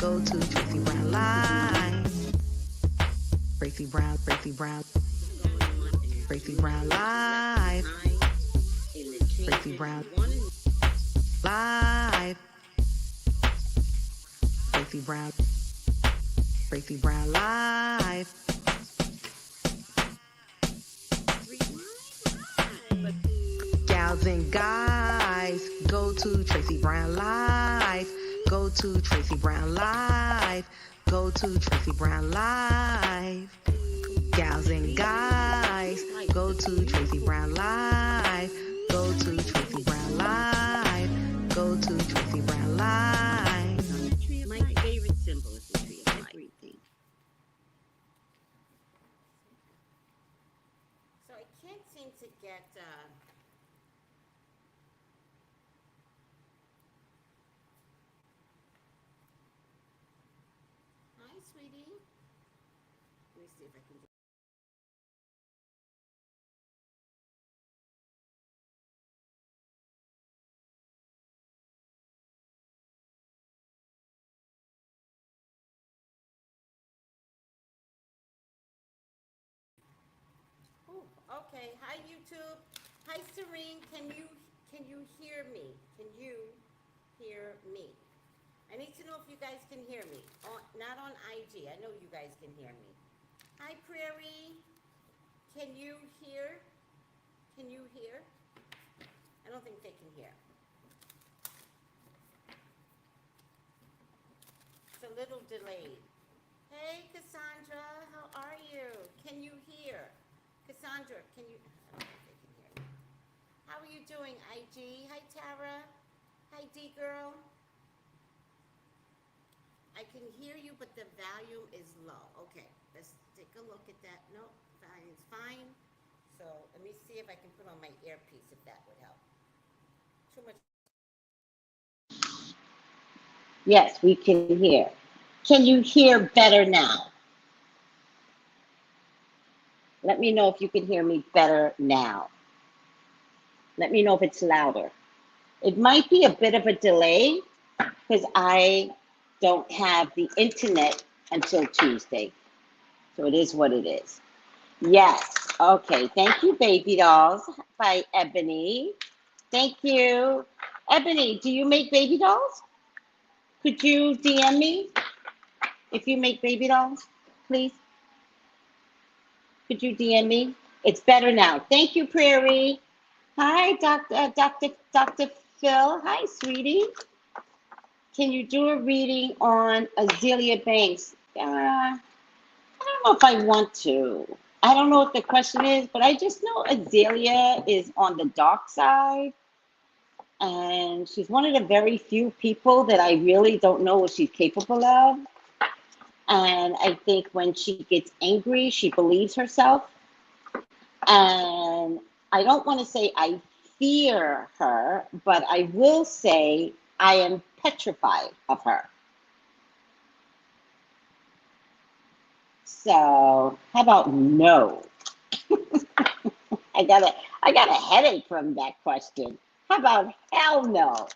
go to Tracy Brown Live. Tracy Brown, Tracy Brown. Tracy Brown Live. Tracy Brown Live. Tracy Brown. Tracy Brown Live. Gals and guys, go to Tracy Brown Live. Go to Tracy Brown Live. Go to Tracy Brown Live. Gals and guys, go to Tracy Brown Live. Go to Tracy Brown Live. Go to Tracy Brown Live. My favorite symbol is the tree of everything. So I can't seem to get hi, sweetie. Let me see if I can do. Oh, okay. Hi, YouTube. Hi, Serene. Can you hear me? Can you hear me? I need to know if you guys can hear me. Not on IG. I know you guys can hear me. Hi, Prairie. Can you hear? Can you hear? I don't think they can hear. It's a little delayed. Hey, Cassandra. How are you? Can you hear? Cassandra, can you? I don't think they can hear me. How are you doing, IG? Hi, Tara. Hi, D-Girl. I can hear you, but the volume is low. Okay, let's take a look at that. No, volume's fine. So let me see if I can put on my earpiece, if that would help. Too much. Yes, we can hear. Can you hear better now? Let me know if you can hear me better now. Let me know if it's louder. It might be a bit of a delay because I don't have the internet until Tuesday. So it is what it is. Yes. Okay. Thank you, Baby Dolls by Ebony. Thank you. Ebony, do you make baby dolls? Could you DM me if you make baby dolls, please? Could you DM me? It's better now. Thank you, Prairie. Hi, Dr. Phil. Hi, sweetie. Can you do a reading on Azealia Banks? I don't know if I want to. I don't know what the question is, but I just know Azealia is on the dark side. And she's one of the very few people that I really don't know what she's capable of. And I think when she gets angry, she believes herself. And I don't want to say I fear her, but I will say I am petrified of her. So how about no? I got a headache from that question. How about hell no?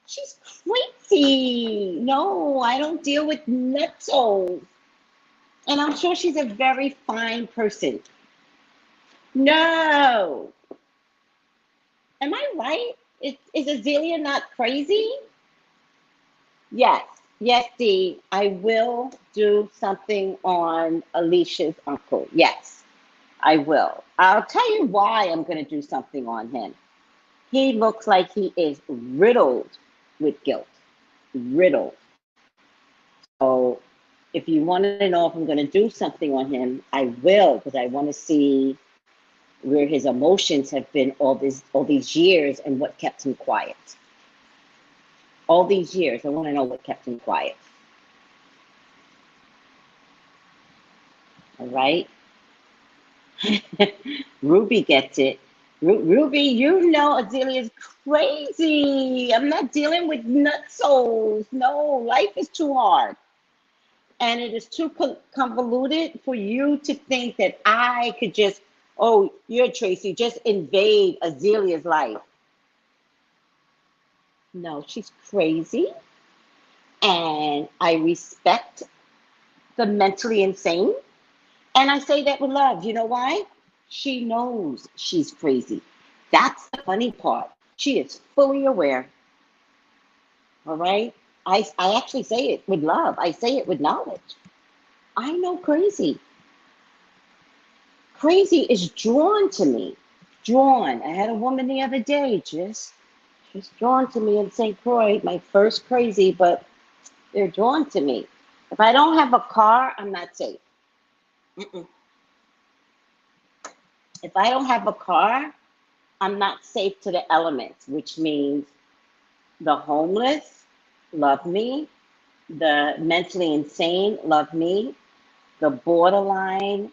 She's crazy. No, I don't deal with nutsos. And I'm sure she's a very fine person. No. Am I right? Is Azealia not crazy? Yes. Yes, Dee. I will do something on Alicia's uncle. Yes, I will. I'll tell you why I'm going to do something on him. He looks like he is riddled with guilt. Riddled. So if you want to know if I'm going to do something on him, I will, because I want to see where his emotions have been all these years and what kept him quiet. All these years, I want to know what kept him quiet. All right? Ruby gets it. Ruby, you know Azalea's crazy. I'm not dealing with nutsos. No, life is too hard. And it is too convoluted for you to think that I could just, oh, you're Tracy, just invade Azalea's life. No, she's crazy. And and I respect the mentally insane. And I say that with love. You know why? She knows she's crazy. That's the funny part. She is fully aware. All right? I actually say it with love. I say it with knowledge. I know crazy. Crazy is drawn to me. Drawn. I had a woman the other day just drawn to me in St. Croix, my first crazy, but they're drawn to me. If I don't have a car, I'm not safe. Mm-mm. If I don't have a car, I'm not safe to the elements, which means the homeless love me, the mentally insane love me, the borderline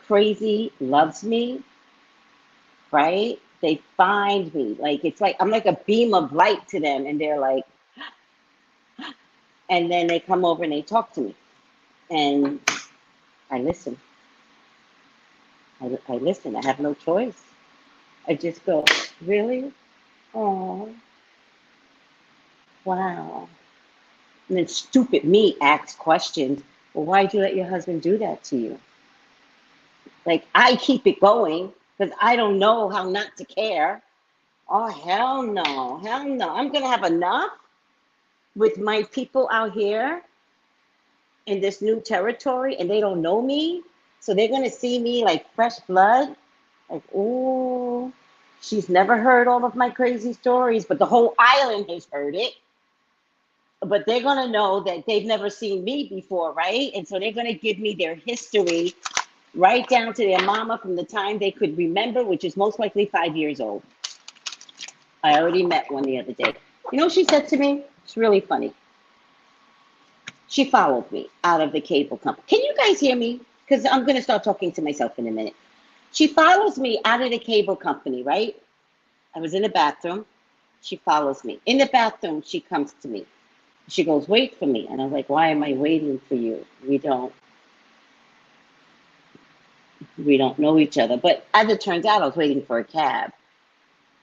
crazy loves me, right? They find me. Like, it's like I'm like a beam of light to them, and they're like, and then they come over and they talk to me, and I listen. I listen. I have no choice. I just go, really? Oh, wow. And then stupid me asks questions. Well, why'd you let your husband do that to you? Like, I keep it going because I don't know how not to care. Oh, hell no. Hell no. I'm going to have enough with my people out here in this new territory, and they don't know me. So they're going to see me like fresh blood. Like, oh, she's never heard all of my crazy stories, but the whole island has heard it. But they're going to know that they've never seen me before, right? And so they're going to give me their history right down to their mama from the time they could remember, which is most likely 5 years old. I already met one the other day. You know what she said to me? It's really funny. She followed me out of the cable company. Can you guys hear me? Because I'm going to start talking to myself in a minute. She follows me out of the cable company, right? I was in the bathroom. She follows me. In the bathroom, she comes to me. She goes, wait for me. And I was like, why am I waiting for you? We don't know each other. But as it turns out, I was waiting for a cab.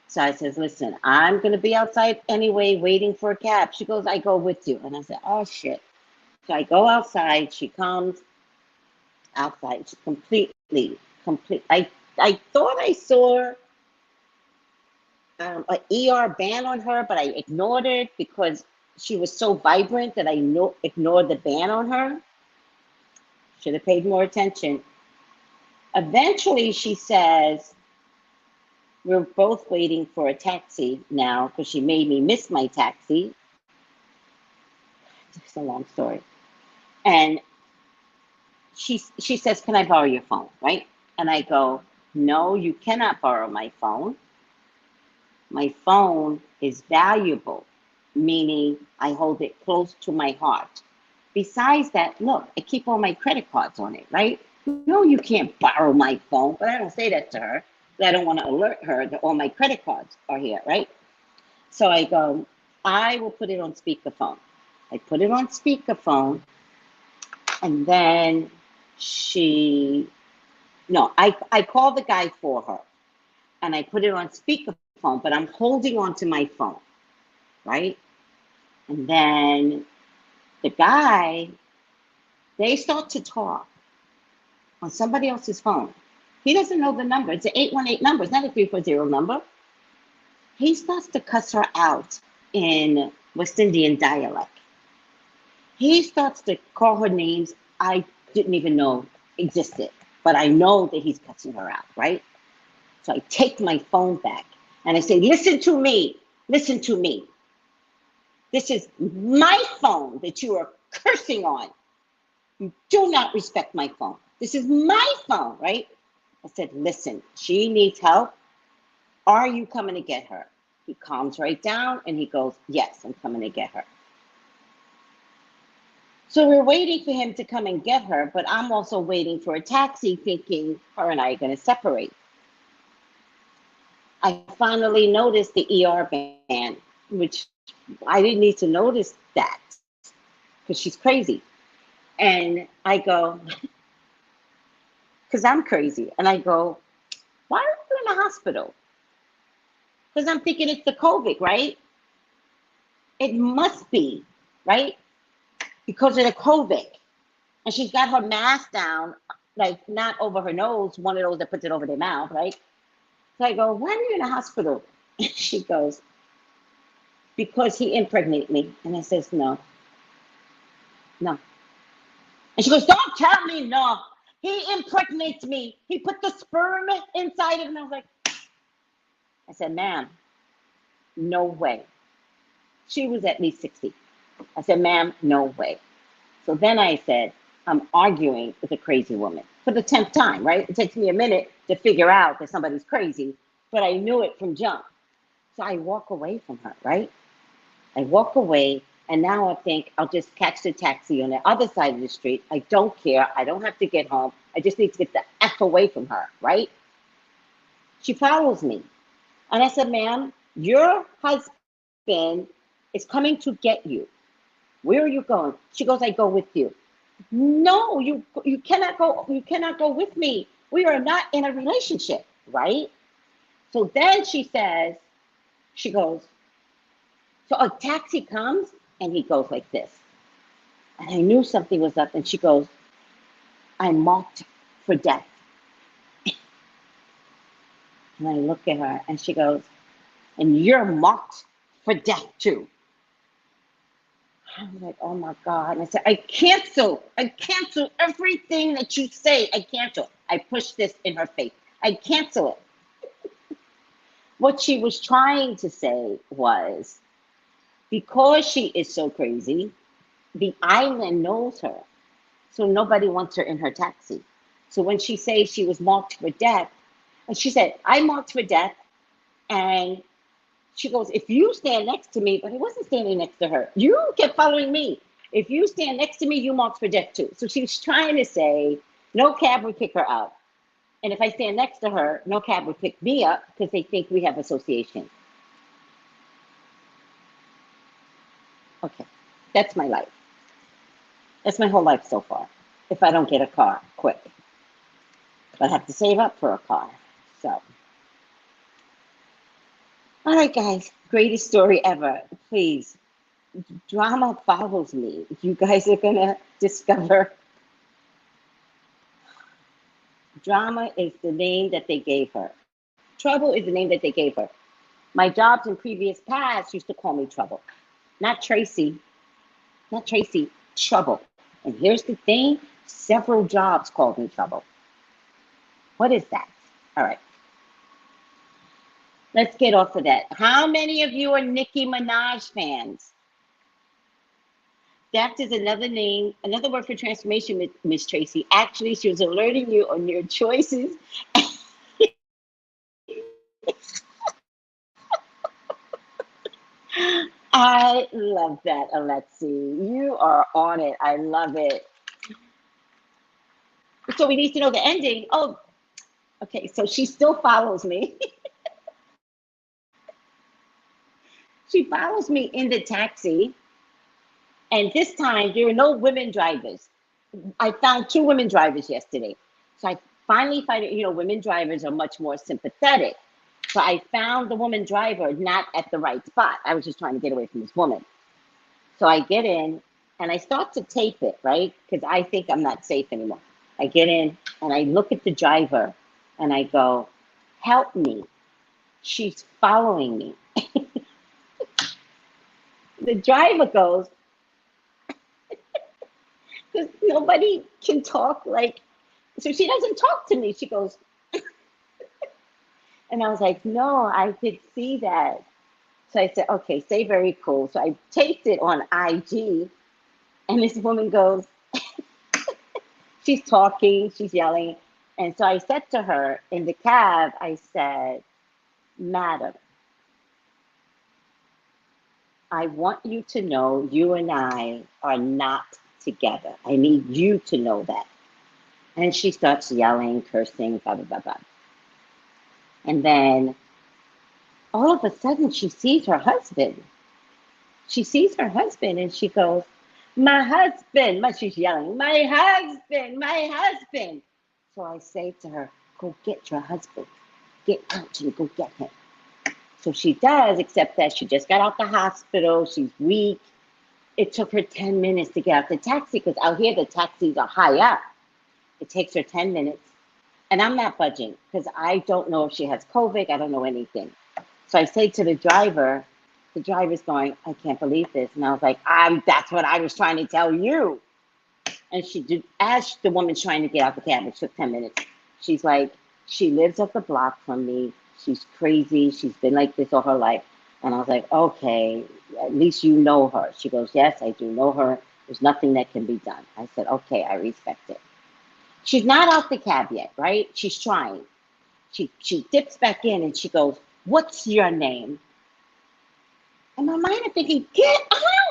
So I says, listen, I'm going to be outside anyway, waiting for a cab. She goes, I go with you. And I said, oh, shit. So I go outside. She comes outside. She's complete. I thought I saw an ER band on her, but I ignored it because she was so vibrant that I ignored the band on her. Should have paid more attention. Eventually, she says, we're both waiting for a taxi now because she made me miss my taxi. It's a long story. And she says, can I borrow your phone, right? And I go, no, you cannot borrow my phone. My phone is valuable, meaning I hold it close to my heart. Besides that, look, I keep all my credit cards on it, right? No, you can't borrow my phone, but I don't say that to her. I don't want to alert her that all my credit cards are here, right? So I go, I will put it on speakerphone. I put it on speakerphone, and then I call the guy for her, and I put it on speakerphone, but I'm holding on to my phone, right? And then the guy, they start to talk on somebody else's phone. He doesn't know the number. It's an 818 number. It's not a 340 number. He starts to cuss her out in West Indian dialect. He starts to call her names I didn't even know existed, but I know that he's cussing her out, right? So I take my phone back and I say, listen to me. Listen to me. This is my phone that you are cursing on. You do not respect my phone. This is my phone, right? I said, listen, she needs help. Are you coming to get her? He calms right down and he goes, yes, I'm coming to get her. So we're waiting for him to come and get her, but I'm also waiting for a taxi thinking her and I are going to separate. I finally noticed the ER band, which I didn't need to notice that because she's crazy. And I go, because I'm crazy. And I go, why are you in the hospital? Because I'm thinking it's the COVID, right? it must be, right? Because of the COVID. And she's got her mask down, like not over her nose, one of those that puts it over their mouth, right? So I go, why are you in the hospital? She goes, because he impregnated me. And I says, no. And she goes, don't tell me no. He impregnates me. He put the sperm inside of me. I said, ma'am, no way. She was at least 60. I said, ma'am, no way. So then I said, I'm arguing with a crazy woman for the 10th time, right? It takes me a minute to figure out that somebody's crazy, but I knew it from jump. So I walk away from her, right? I walk away, and now I think I'll just catch the taxi on the other side of the street. I don't care. I don't have to get home. I just need to get the F away from her, right? She follows me. And I said, ma'am, your husband is coming to get you. Where are you going? She goes, I go with you. No, you cannot go. You cannot go with me. We are not in a relationship, right? So then she says, she goes, so a taxi comes and he goes like this. And I knew something was up. And she goes, I'm marked for death. And I look at her and she goes, and you're marked for death too. I'm like, oh my God. And I said, I cancel everything that you say. I cancel. I push this in her face. I cancel it. What she was trying to say was, because she is so crazy, the island knows her. So nobody wants her in her taxi. So when she says she was marked for death, and she said, I marked for death. And she goes, if you stand next to me, but I wasn't standing next to her. You kept following me. If you stand next to me, you marked for death too. So she was trying to say, no cab would pick her up. And if I stand next to her, no cab would pick me up because they think we have association. Okay, that's my life. That's my whole life so far. If I don't get a car quick. But I have to save up for a car. So. All right, guys, greatest story ever. Please, drama follows me. You guys are gonna discover. Drama is the name that they gave her. Trouble is the name that they gave her. My jobs in previous past used to call me Trouble. Not Tracy, Trouble. And here's the thing, several jobs called me Trouble. What is that? All right. Let's get off of that. How many of you are Nicki Minaj fans? That is another name, another word for transformation, Miss Tracy. Actually, she was alerting you on your choices. I love that, Alexi. You are on it. I love it. So we need to know the ending. Oh, okay. So she still follows me. She follows me in the taxi. And this time, there are no women drivers. I found 2 women drivers yesterday. So I finally find it, women drivers are much more sympathetic. So I found the woman driver not at the right spot. I was just trying to get away from this woman. So I get in and I start to tape it, right? Because I think I'm not safe anymore. I get in and I look at the driver and I go, help me. She's following me. The driver goes, because nobody can talk like, so she doesn't talk to me. She goes, and I was like, no, I could see that. So I said, okay, stay very cool. So I taped it on IG, and this woman goes, she's talking, she's yelling. And so I said to her in the cab, I said, madam, I want you to know you and I are not together. I need you to know that. And she starts yelling, cursing, blah, blah, blah, blah. And then all of a sudden she sees her husband. She sees her husband and she goes, my husband. She's yelling, my husband, my husband. So I say to her, go get your husband. Get out and go get him. So she does, except that she just got out the hospital. She's weak. It took her 10 minutes to get out the taxi because out here the taxis are high up. It takes her 10 minutes. And I'm not budging because I don't know if she has COVID. I don't know anything. So I say to the driver's going, I can't believe this. And I was like, that's what I was trying to tell you. And she did, as the woman's trying to get out the cab, it took 10 minutes. She's like, she lives up the block from me. She's crazy. She's been like this all her life. And I was like, okay, at least you know her. She goes, yes, I do know her. There's nothing that can be done. I said, okay, I respect it. She's not out the cab yet, right? She's trying. She dips back in and she goes, what's your name? And my mind is thinking, get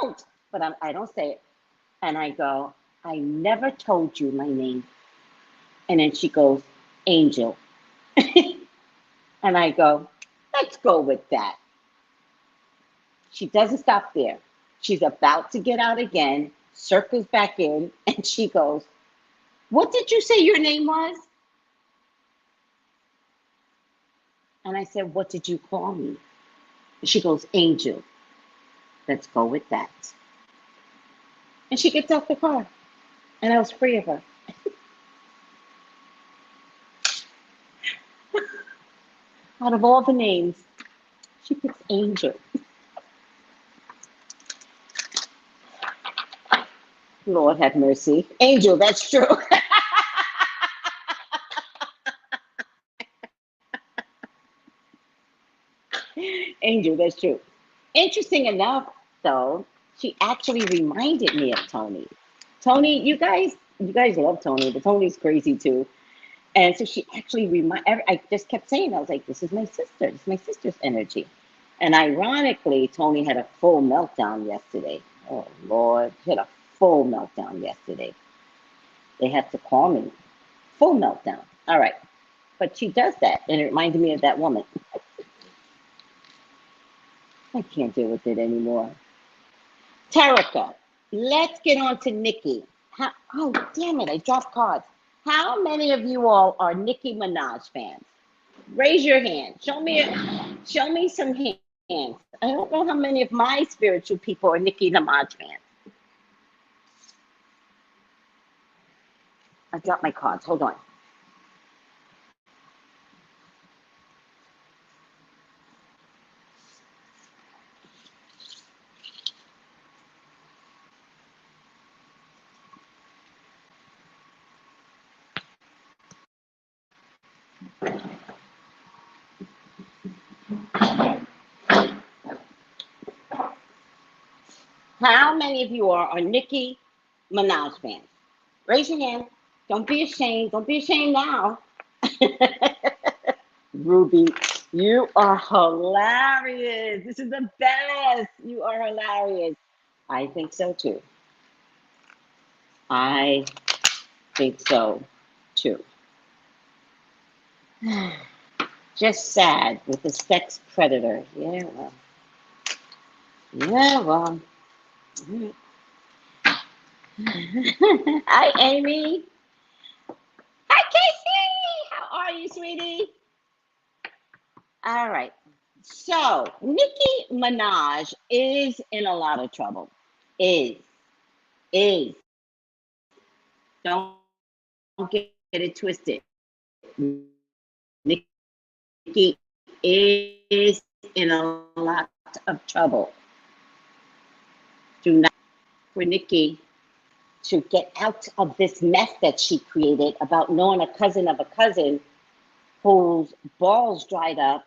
out. But I don't say it. And I go, I never told you my name. And then she goes, Angel. And I go, let's go with that. She doesn't stop there. She's about to get out again, circles back in, and she goes, what did you say your name was? And I said, what did you call me? And she goes, Angel. Let's go with that. And she gets out the car. And I was free of her. Out of all the names, she picks Angel. Lord have mercy. Angel, that's true. Angel, that's true. Interesting enough, though, she actually reminded me of Tony. Tony, you guys love Tony, but Tony's crazy too. And so she actually I just kept saying, I was like, this is my sister. This is my sister's energy. And ironically, Tony had a full meltdown yesterday. Oh, Lord. He had a full meltdown yesterday. They had to call me. Full meltdown. All right. But she does that. And it reminded me of that woman. I can't deal with it anymore. Terica, let's get on to Nicki. Oh, damn it. I dropped cards. How many of you all are Nicki Minaj fans? Raise your hand. Show me some hands. I don't know how many of my spiritual people are Nicki Minaj fans. I dropped my cards. Hold on. How many of you are Nicki Minaj fans? Raise your hand. Don't be ashamed. Don't be ashamed now. Ruby, you are hilarious. This is the best. You are hilarious. I think so too. I think so too. Just sad with the sex predator. Yeah, well. Yeah, well. Hi, Amy. Hi, Casey. How are you, sweetie? All right. So, Nicki Minaj is in a lot of trouble. Is. Don't get it twisted. Nicki is in a lot of trouble. Do not for Nicki to get out of this mess that she created about knowing a cousin of a cousin whose balls dried up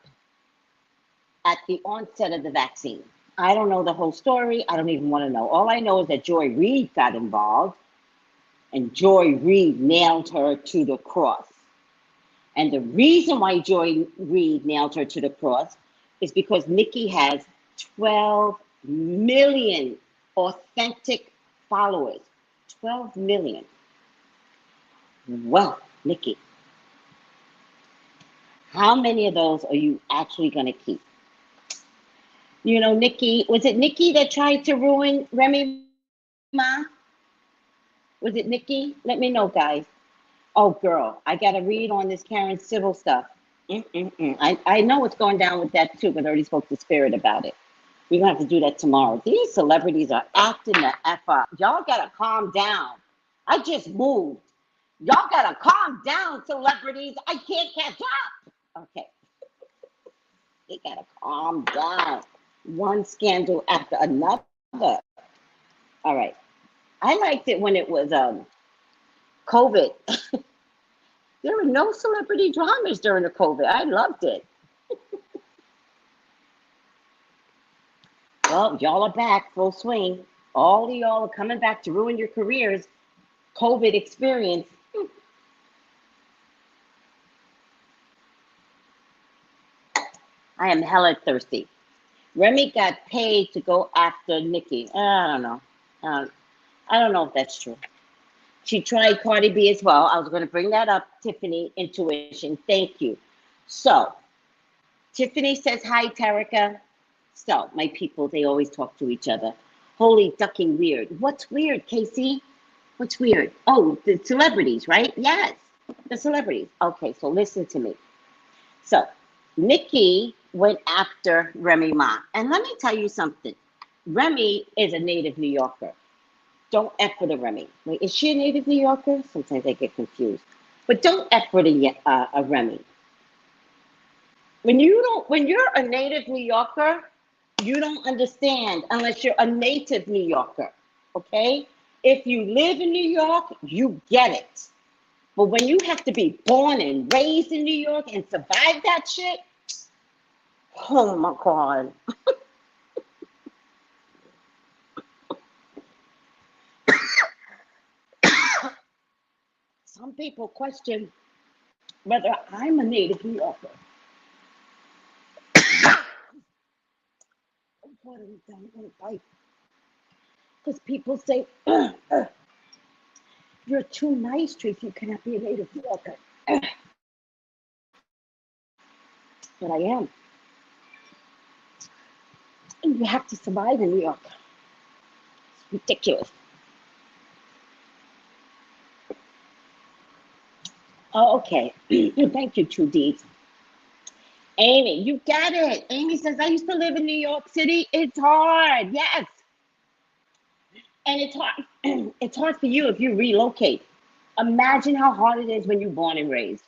at the onset of the vaccine. I don't know the whole story. I don't even want to know. All I know is that Joy Reid got involved, and Joy Reid nailed her to the cross. And the reason why Joy Reid nailed her to the cross is because Nicki has 12 million authentic followers. 12 million. Well, Nicki, how many of those are you actually going to keep? You know, Nicki, was it Nicki that tried to ruin Remy Ma? Was it Nicki? Let me know, guys. Oh, girl, I got to read on this Karen Civil stuff. I know what's going down with that too, but I already spoke to Spirit about it. We're gonna have to do that tomorrow. These celebrities are acting the F up. Y'all gotta calm down. I just moved. Y'all gotta calm down, celebrities. I can't catch up. Okay. They gotta calm down. One scandal after another. All right. I liked it when it was COVID. There were no celebrity dramas during the COVID. I loved it. Well, y'all are back full swing. All of y'all are coming back to ruin your careers. COVID experience. I am hella thirsty. Remy got paid to go after Nicki. I don't know. I don't know if that's true. She tried Cardi B as well. I was going to bring that up, Tiffany, intuition. Thank you. So, Tiffany says, hi, Tarika. So, my people, they always talk to each other. Holy ducking weird. What's weird, Casey? What's weird? Oh, the celebrities, right? Yes, the celebrities. Okay, so listen to me. So, Nicki went after Remy Ma. And let me tell you something. Remy is a native New Yorker. Don't F with a Remy. Wait, is she a native New Yorker? Sometimes I get confused. But don't F with a Remy. When you're a native New Yorker, you don't understand unless you're a native New Yorker. Okay? If you live in New York, you get it. But when you have to be born and raised in New York and survive that shit, oh my God. Some people question whether I'm a native New Yorker. Because people say, you're too nice, Tracy, you cannot be a native New Yorker. But I am. And you have to survive in New York. It's ridiculous. Oh, okay. Thank you, True Deeds. Amy, you got it. Amy says, I used to live in New York City. It's hard. Yes. And it's hard. It's hard for you if you relocate. Imagine how hard it is when you're born and raised.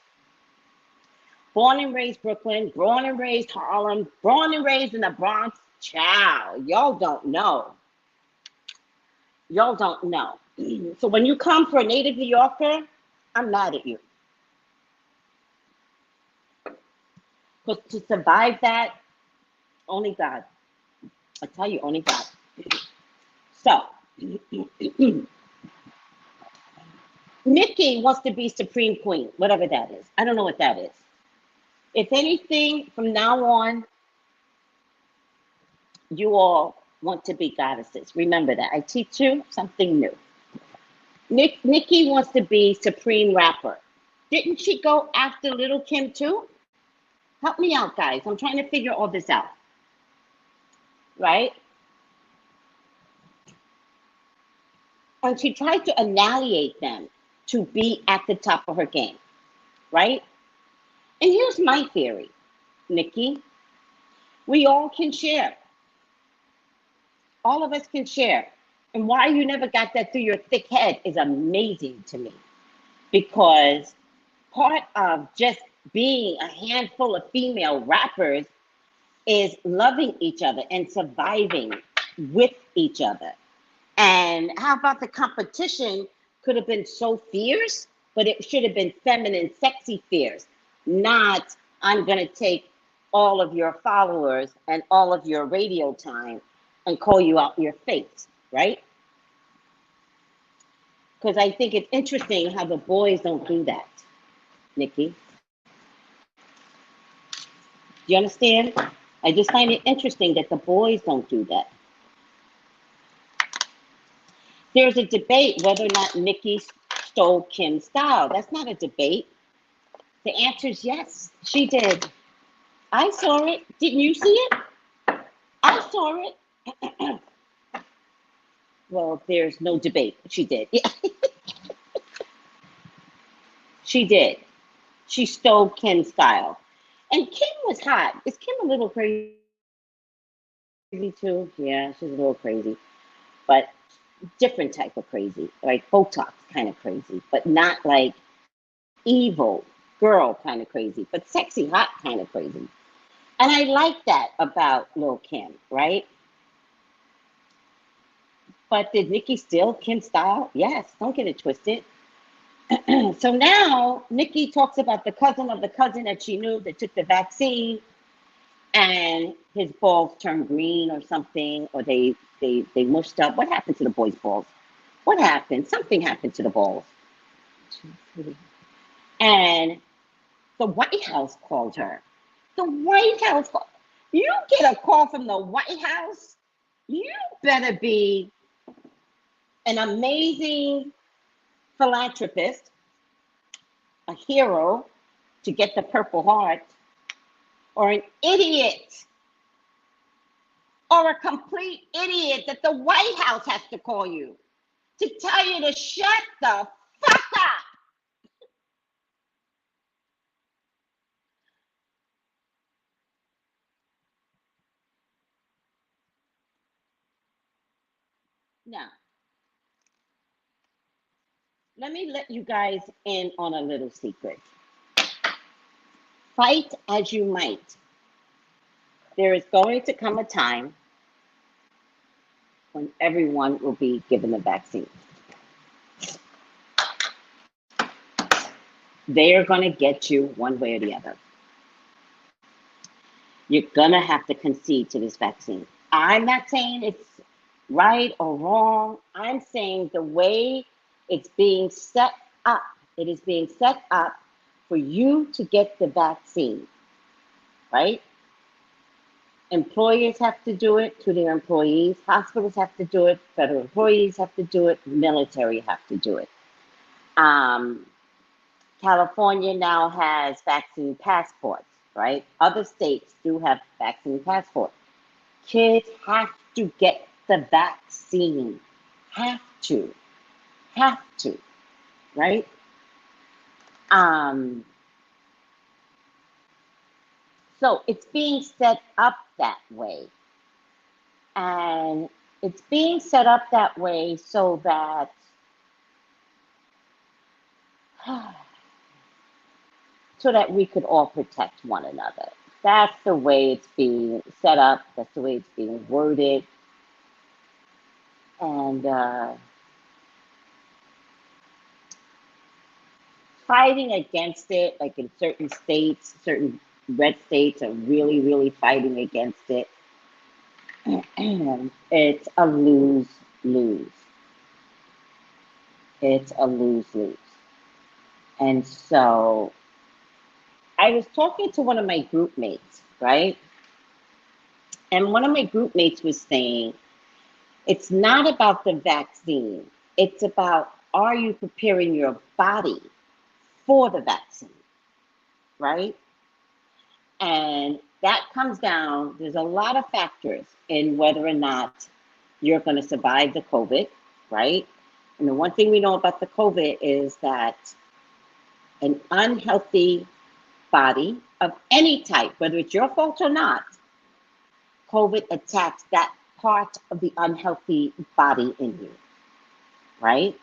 Born and raised Brooklyn, born and raised Harlem, born and raised in the Bronx. Child, y'all don't know. Y'all don't know. So when you come for a native New Yorker, I'm mad at you. Because to survive that, only God. I tell you, only God. So, Nicki wants to be Supreme Queen, whatever that is. I don't know what that is. If anything, from now on, you all want to be goddesses. Remember that. I teach you something new. Nicki wants to be Supreme Rapper. Didn't she go after Little Kim too? Help me out, guys. I'm trying to figure all this out. Right? And she tried to annihilate them to be at the top of her game. Right? And here's my theory, Nicki. We all can share. All of us can share. And why you never got that through your thick head is amazing to me. Because part of just being a handful of female rappers is loving each other and surviving with each other. And how about the competition could have been so fierce, but it should have been feminine, sexy fierce, not I'm going to take all of your followers and all of your radio time and call you out your face, right? Because I think it's interesting how the boys don't do that, Nicki. Do you understand? I just find it interesting that the boys don't do that. There's a debate whether or not Nicki stole Kim's style. That's not a debate. The answer is yes, she did. I saw it. Didn't you see it? I saw it. Well, there's no debate. She did. Yeah. She did. She stole Kim's style. And Kim was hot. Is Kim a little crazy too? Yeah, she's a little crazy, but different type of crazy, like Botox kind of crazy, but not like evil girl kind of crazy, but sexy hot kind of crazy. And I like that about Lil Kim, right? But did Nicki steal Kim's style? Yes, don't get it twisted. So now Nicki talks about the cousin of the cousin that she knew that took the vaccine and his balls turned green or something, or they mushed up. What happened to the boy's balls? What happened? Something happened to the balls. And the White House called her. The White House called. You get a call from the White House, you better be an amazing philanthropist, a hero to get the Purple Heart, or an idiot, or a complete idiot that the White House has to call you to tell you to shut the fuck up. Now, let me let you guys in on a little secret. Fight as you might, there is going to come a time when everyone will be given the vaccine. They are going to get you one way or the other. You're going to have to concede to this vaccine. I'm not saying it's right or wrong. I'm saying the way it's being set up, it is being set up for you to get the vaccine, right? Employers have to do it to their employees. Hospitals have to do it. Federal employees have to do it. Military have to do it. California now has vaccine passports, right? Other states do have vaccine passports. Kids have to get the vaccine. Have to, right? So it's being set up that way. And it's being set up that way so that we could all protect one another. That's the way it's being set up. That's the way it's being worded. And fighting against it, like in certain states, certain red states are really, really fighting against it. It's a lose-lose. It's a lose-lose. And so I was talking to one of my group mates, right? And one of my group mates was saying, it's not about the vaccine. It's about, are you preparing your body for the vaccine, right? And that comes down, there's a lot of factors in whether or not you're going to survive the COVID, right? And the one thing we know about the COVID is that an unhealthy body of any type, whether it's your fault or not, COVID attacks that part of the unhealthy body in you, right?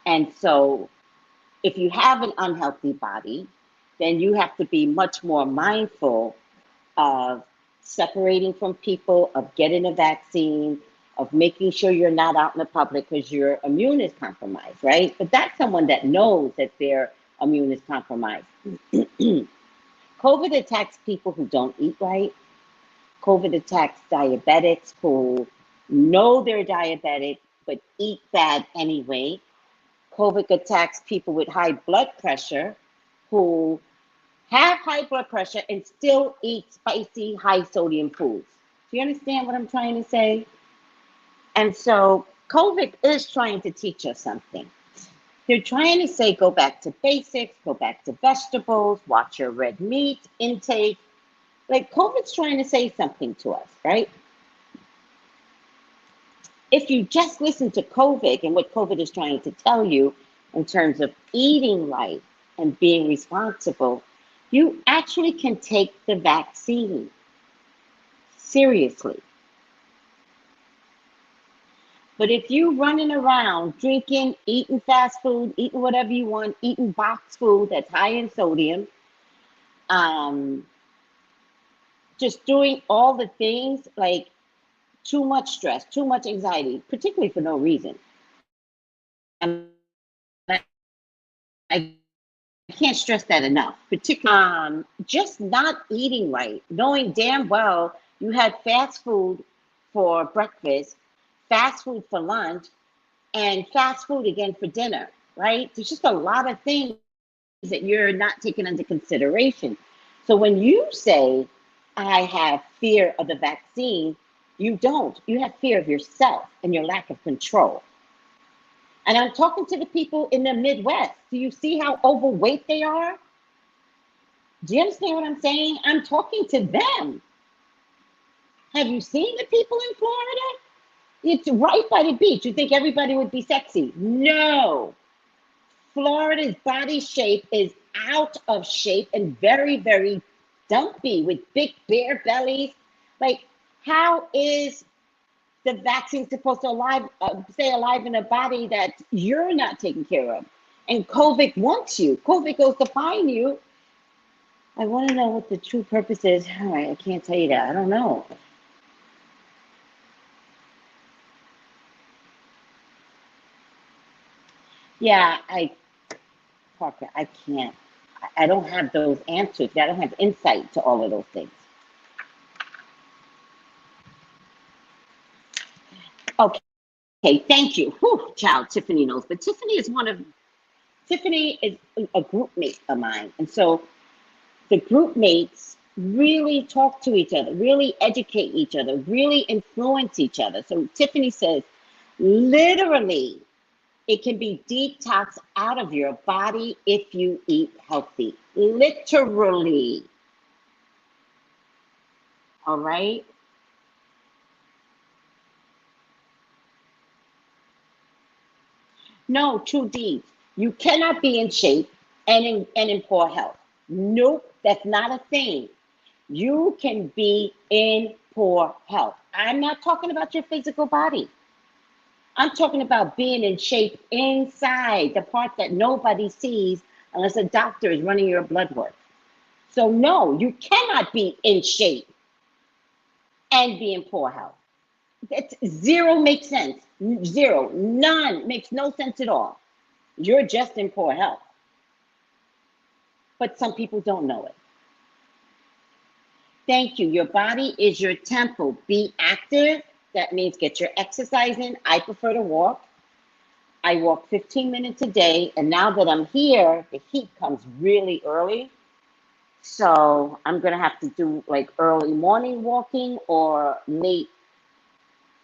And so if you have an unhealthy body, then you have to be much more mindful of separating from people, of getting a vaccine, of making sure you're not out in the public because your immune is compromised, right? But that's someone that knows that their immune is compromised. COVID attacks people who don't eat right. COVID attacks diabetics who know they're diabetic but eat bad anyway. COVID attacks people with high blood pressure who have high blood pressure and still eat spicy, high sodium foods. Do you understand what I'm trying to say? And so COVID is trying to teach us something. They're trying to say, go back to basics, go back to vegetables, watch your red meat intake. Like COVID's trying to say something to us, right? If you just listen to COVID and what COVID is trying to tell you in terms of eating right and being responsible, You actually can take the vaccine seriously. But if you running around drinking, eating fast food, eating whatever you want, eating box food that's high in sodium, um, just doing all the things like too much stress, too much anxiety, particularly for no reason. And I can't stress that enough. Particularly, just not eating right, knowing damn well you had fast food for breakfast, fast food for lunch, and fast food again for dinner, right? There's just a lot of things that you're not taking into consideration. So when you say, I have fear of the vaccine, you don't. You have fear of yourself and your lack of control. And I'm talking to the people in the Midwest. Do you see how overweight they are? Do you understand what I'm saying? I'm talking to them. Have you seen the people in Florida? It's right by the beach. You think everybody would be sexy? No. Florida's body shape is out of shape and very, very dumpy with big bare bellies. Like, how is the vaccine supposed to stay alive in a body that you're not taking care of? And COVID wants you. COVID goes to find you. I want to know what the true purpose is. All right, I can't tell you that. I don't know. Yeah, Parker, I can't. I don't have those answers. I don't have insight to all of those things. Okay, thank you. Whew, child, Tiffany knows. But Tiffany is a group mate of mine. And so the group mates really talk to each other, really educate each other, really influence each other. So Tiffany says, literally, it can be detoxed out of your body if you eat healthy. Literally. All right? No, true deeds. You cannot be in shape and in poor health. Nope, that's not a thing. You can be in poor health. I'm not talking about your physical body. I'm talking about being in shape inside, the part that nobody sees unless a doctor is running your blood work. So no, you cannot be in shape and be in poor health. That's zero makes sense. Zero, none makes no sense at all. You're just in poor health. But some people don't know it. Thank you. Your body is your temple. Be active. That means get your exercise in. I prefer to walk. I walk 15 minutes a day. And now that I'm here, the heat comes really early. So I'm going to have to do like early morning walking or late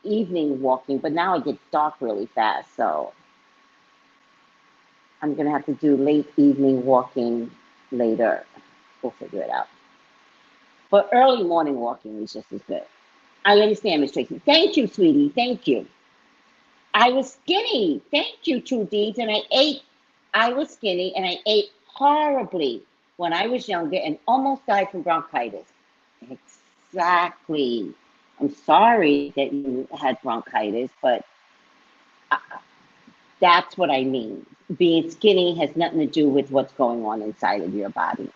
evening walking. But now it gets dark really fast. So I'm going to have to do late evening walking later. We'll figure it out. But early morning walking is just as good. I understand, Miss Tracy. Thank you, sweetie. Thank you. I was skinny. Thank you, True Deeds. And I was skinny and I ate horribly when I was younger and almost died from bronchitis. Exactly. I'm sorry that you had bronchitis, but that's what I mean. Being skinny has nothing to do with what's going on inside of your body.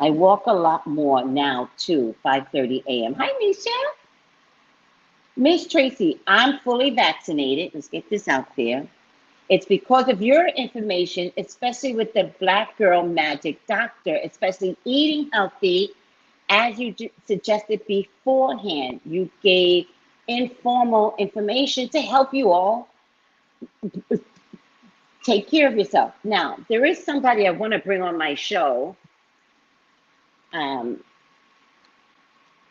I walk a lot more now too, 5:30 a.m. Hi, Misha. Miss Tracy, I'm fully vaccinated. Let's get this out there. It's because of your information, especially with the Black Girl Magic Doctor, especially eating healthy, as you suggested beforehand. You gave informal information to help you all take care of yourself. Now, there is somebody I want to bring on my show.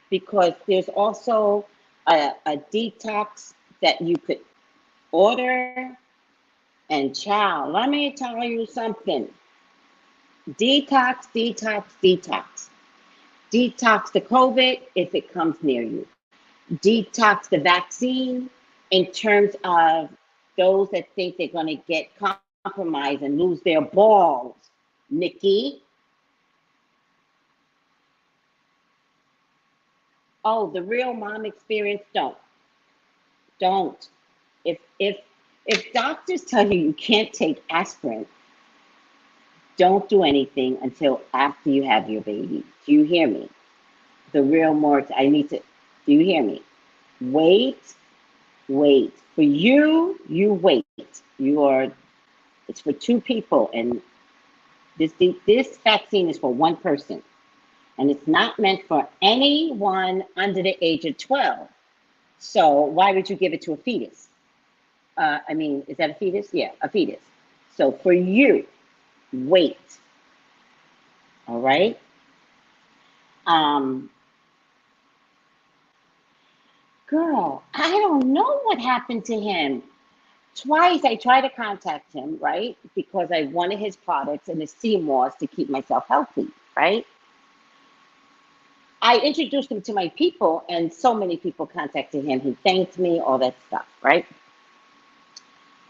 Because there's also a detox that you could order. And child, let me tell you something. Detox, detox, detox. Detox the COVID if it comes near you. Detox the vaccine in terms of those that think they're going to get compromised and lose their balls. Nicki, Oh, the real mom experience, don't. If doctors tell you you can't take aspirin, don't do anything until after you have your baby. Do you hear me? The real more, I need to, do you hear me? Wait, wait. For you, you wait. You are, it's for two people, and this vaccine is for one person, and it's not meant for anyone under the age of 12. So why would you give it to a fetus? I mean, is that a fetus? Yeah, a fetus. So for you, wait. All right. Girl, I don't know what happened to him. Twice I tried to contact him, right? Because I wanted his products and his CMOS to keep myself healthy, right? I introduced him to my people, and so many people contacted him. He thanked me, all that stuff, right?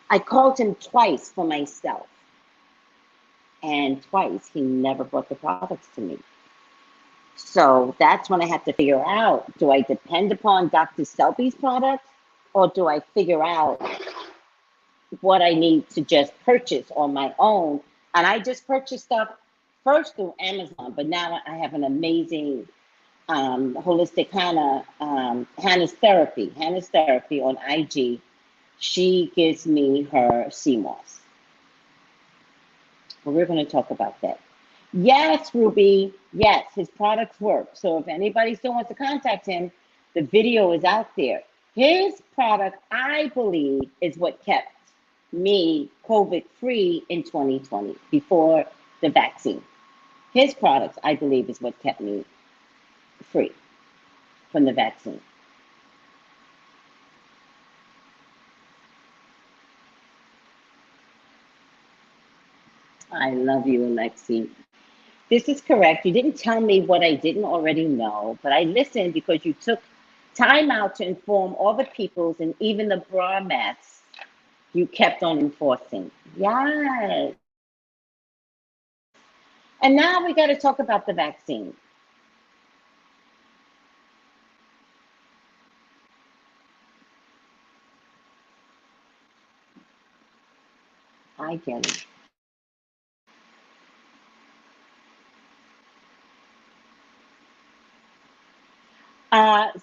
I called him twice for myself, and twice he never brought the products to me. So that's when I had to figure out, do I depend upon Dr. Selby's products, or do I figure out what I need to just purchase on my own? And I just purchased stuff first through Amazon, but now I have an amazing holistic Hannah's therapy on IG. She gives me her CMOS. Well, we're going to talk about that. Yes, Ruby. Yes, his products work. So if anybody still wants to contact him, the video is out there. His product, I believe, is what kept me COVID-free in 2020 before the vaccine. His products, I believe, is what kept me free from the vaccine. I love you, Alexi. This is correct. You didn't tell me what I didn't already know, but I listened because you took time out to inform all the peoples, and even the bra mess you kept on enforcing. Yes. And now we got to talk about the vaccine. I get it.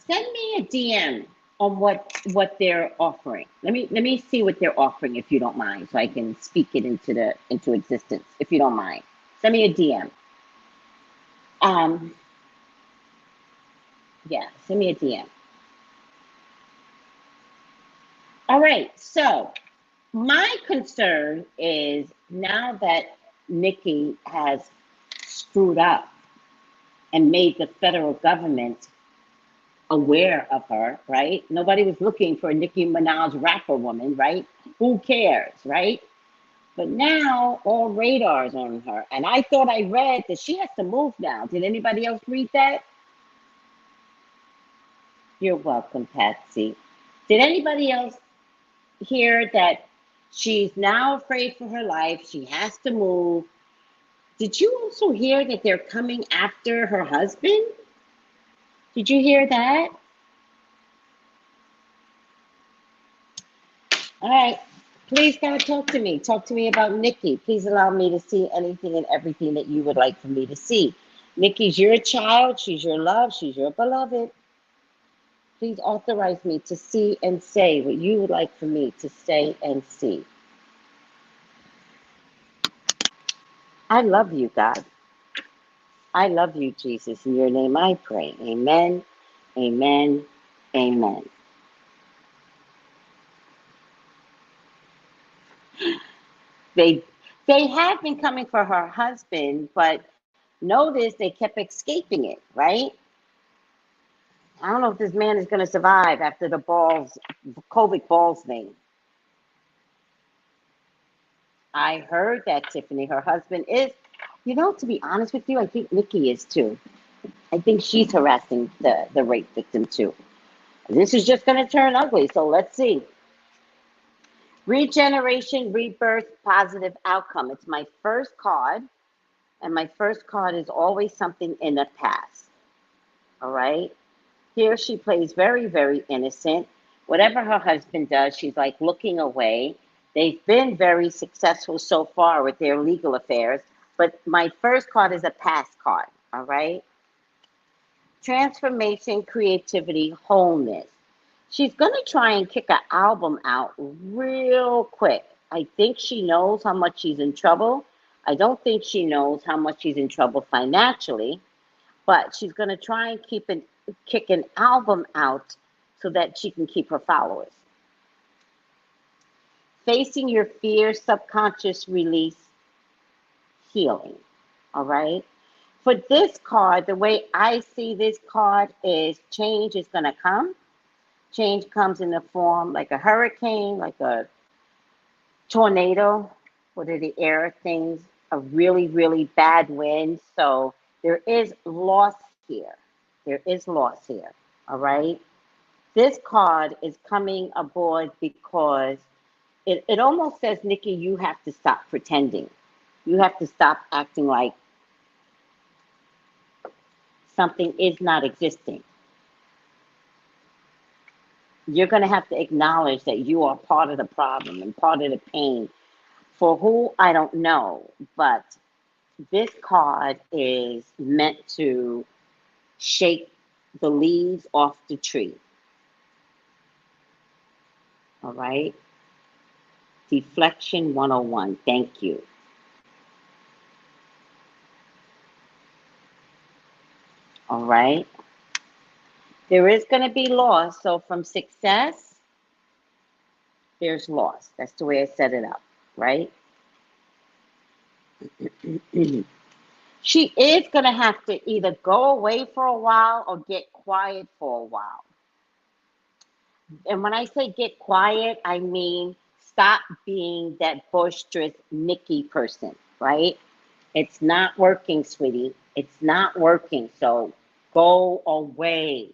Send me a DM on what they're offering. Let me see what they're offering, if you don't mind, so I can speak it into existence, if you don't mind. Send me a DM. Yeah, send me a DM. All right, so my concern is, now that Nicki has screwed up and made the federal government aware of her, right? Nobody was looking for a Nicki Minaj rapper woman, right? Who cares, right? But now all radars on her. And I thought I read that she has to move now. Did anybody else read that? You're welcome, Patsy. Did anybody else hear that she's now afraid for her life? She has to move. Did you also hear that they're coming after her husband? Did you hear that? All right. Please, God, talk to me. Talk to me about Nicki. Please allow me to see anything and everything that you would like for me to see. Nicki's your child. She's your love. She's your beloved. Please authorize me to see and say what you would like for me to say and see. I love you, God. I love you, Jesus. In your name I pray. Amen. Amen. Amen. They they have been coming for her husband, but notice they kept escaping it, right? I don't know if this man is going to survive after the COVID balls thing. I heard that, Tiffany. Her husband is, to be honest with you, I think Nicki is too. I think she's harassing the rape victim too. This is just going to turn ugly, so let's see. Regeneration, rebirth, positive outcome. It's my first card, and my first card is always something in the past. All right? Here she plays very, very innocent. Whatever her husband does, she's like looking away. They've been very successful so far with their legal affairs. But my first card is a pass card, all right? Transformation, creativity, wholeness. She's going to try and kick an album out real quick. I think she knows how much she's in trouble. I don't think she knows how much she's in trouble financially, but she's going to try and kick an album out so that she can keep her followers. Facing your fears, subconscious release, healing. All right. For this card, the way I see this card is change is going to come. Change comes in the form like a hurricane, like a tornado. What are the air things? A really, really bad wind. So there is loss here. There is loss here. All right. This card is coming aboard because it almost says, Nicki, you have to stop pretending. You have to stop acting like something is not existing. You're going to have to acknowledge that you are part of the problem and part of the pain. For who, I don't know, but this card is meant to shake the leaves off the tree. All right? Deflection 101. Thank you. All right? There is going to be loss. So from success, there's loss. That's the way I set it up, right? She is going to have to either go away for a while or get quiet for a while. And when I say get quiet, I mean stop being that boisterous Nicki person, right? It's not working, sweetie. It's not working. So go away.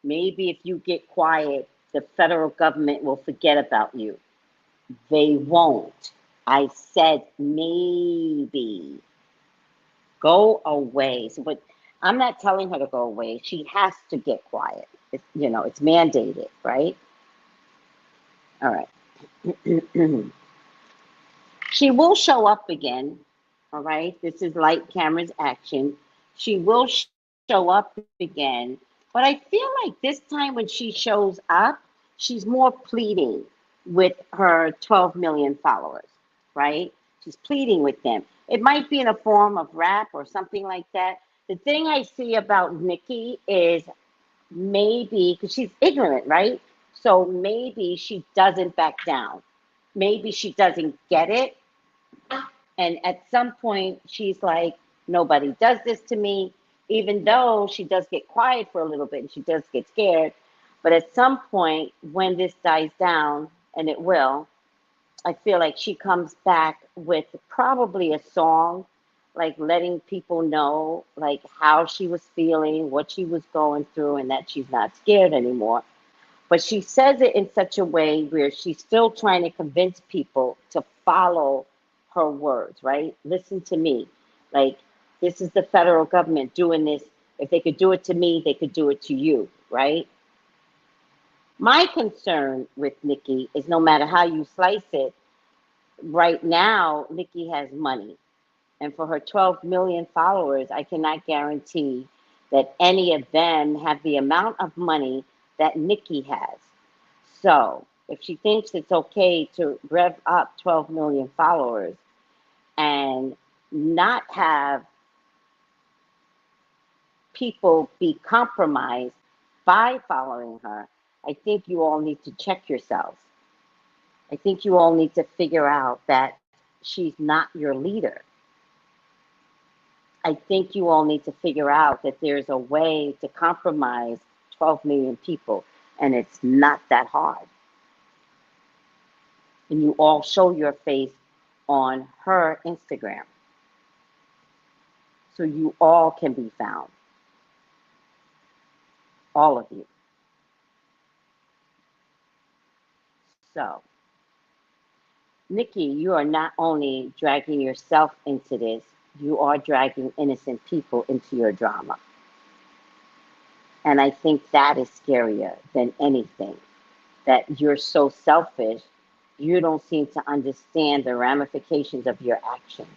Maybe if you get quiet, the federal government will forget about you. They won't. I said maybe. Go away. So, but I'm not telling her to go away. She has to get quiet. It's, you know, it's mandated, right? All right. She will show up again. All right. This is light, cameras, action. She will show up again. But I feel like this time when she shows up, she's more pleading with her 12 million followers, right? She's pleading with them. It might be in a form of rap or something like that. The thing I see about Nicki is maybe, because she's ignorant, right? So maybe she doesn't back down. Maybe she doesn't get it. And at some point, she's like, nobody does this to me, even though she does get quiet for a little bit and she does get scared. But at some point, when this dies down, and it will, I feel like she comes back with probably a song, like letting people know like how she was feeling, what she was going through, and that she's not scared anymore. But she says it in such a way where she's still trying to convince people to follow her words, right? Listen to me. Like, this is the federal government doing this. If they could do it to me, they could do it to you, right? My concern with Nicki is no matter how you slice it, right now, Nicki has money. And for her 12 million followers, I cannot guarantee that any of them have the amount of money that Nicki has. So if she thinks it's okay to rev up 12 million followers and not have people be compromised by following her, I think you all need to check yourselves. I think you all need to figure out that she's not your leader. I think you all need to figure out that there's a way to compromise 12 million people, and it's not that hard. And you all show your face on her Instagram, so you all can be found. All of you. So, Nicki, you are not only dragging yourself into this, you are dragging innocent people into your drama. And I think that is scarier than anything, that you're so selfish, you don't seem to understand the ramifications of your actions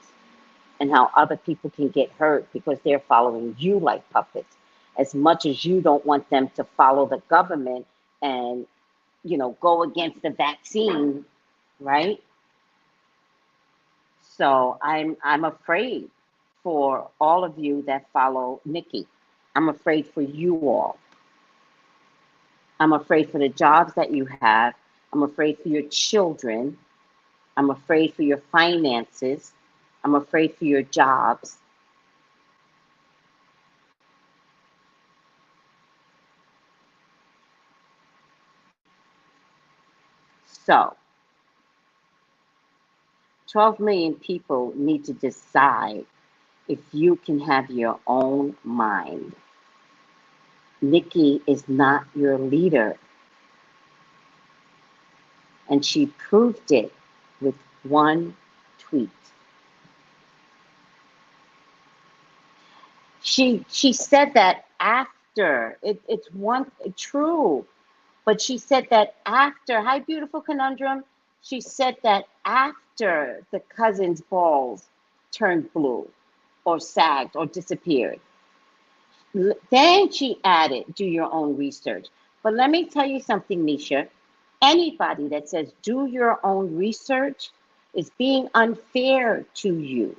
and how other people can get hurt because they're following you like puppets, as much as you don't want them to follow the government and, you know, go against the vaccine, right? So I'm afraid for all of you that follow Nicki. I'm afraid for you all. I'm afraid for the jobs that you have. I'm afraid for your children. I'm afraid for your finances. I'm afraid for your jobs. So 12 million people need to decide if you can have your own mind. Nicki is not your leader. And she proved it with one tweet. She said that after, it's one, true, but she said that after, hi beautiful conundrum, she said that after the cousin's balls turned blue or sagged or disappeared. Then she added, do your own research. But let me tell you something, Misha. Anybody that says do your own research is being unfair to you.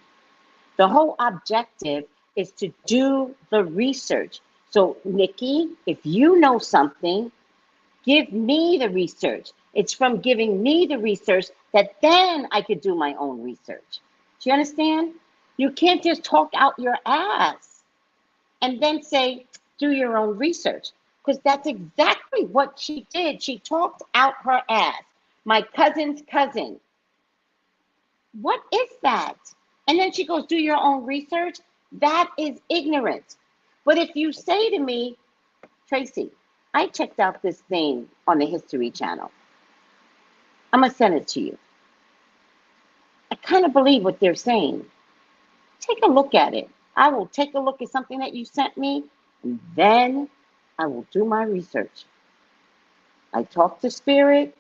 The whole objective is to do the research. So, Nicki, if you know something, give me the research. It's from giving me the research that then I could do my own research. Do you understand? You can't just talk out your ass and then say, do your own research. Because that's exactly what she did. She talked out her ass. My cousin's cousin. What is that? And then she goes, do your own research. That is ignorant. But if you say to me, Tracy, I checked out this thing on the History Channel. I'm going to send it to you. I kind of believe what they're saying. Take a look at it. I will take a look at something that you sent me, and then I will do my research. I talk to Spirit.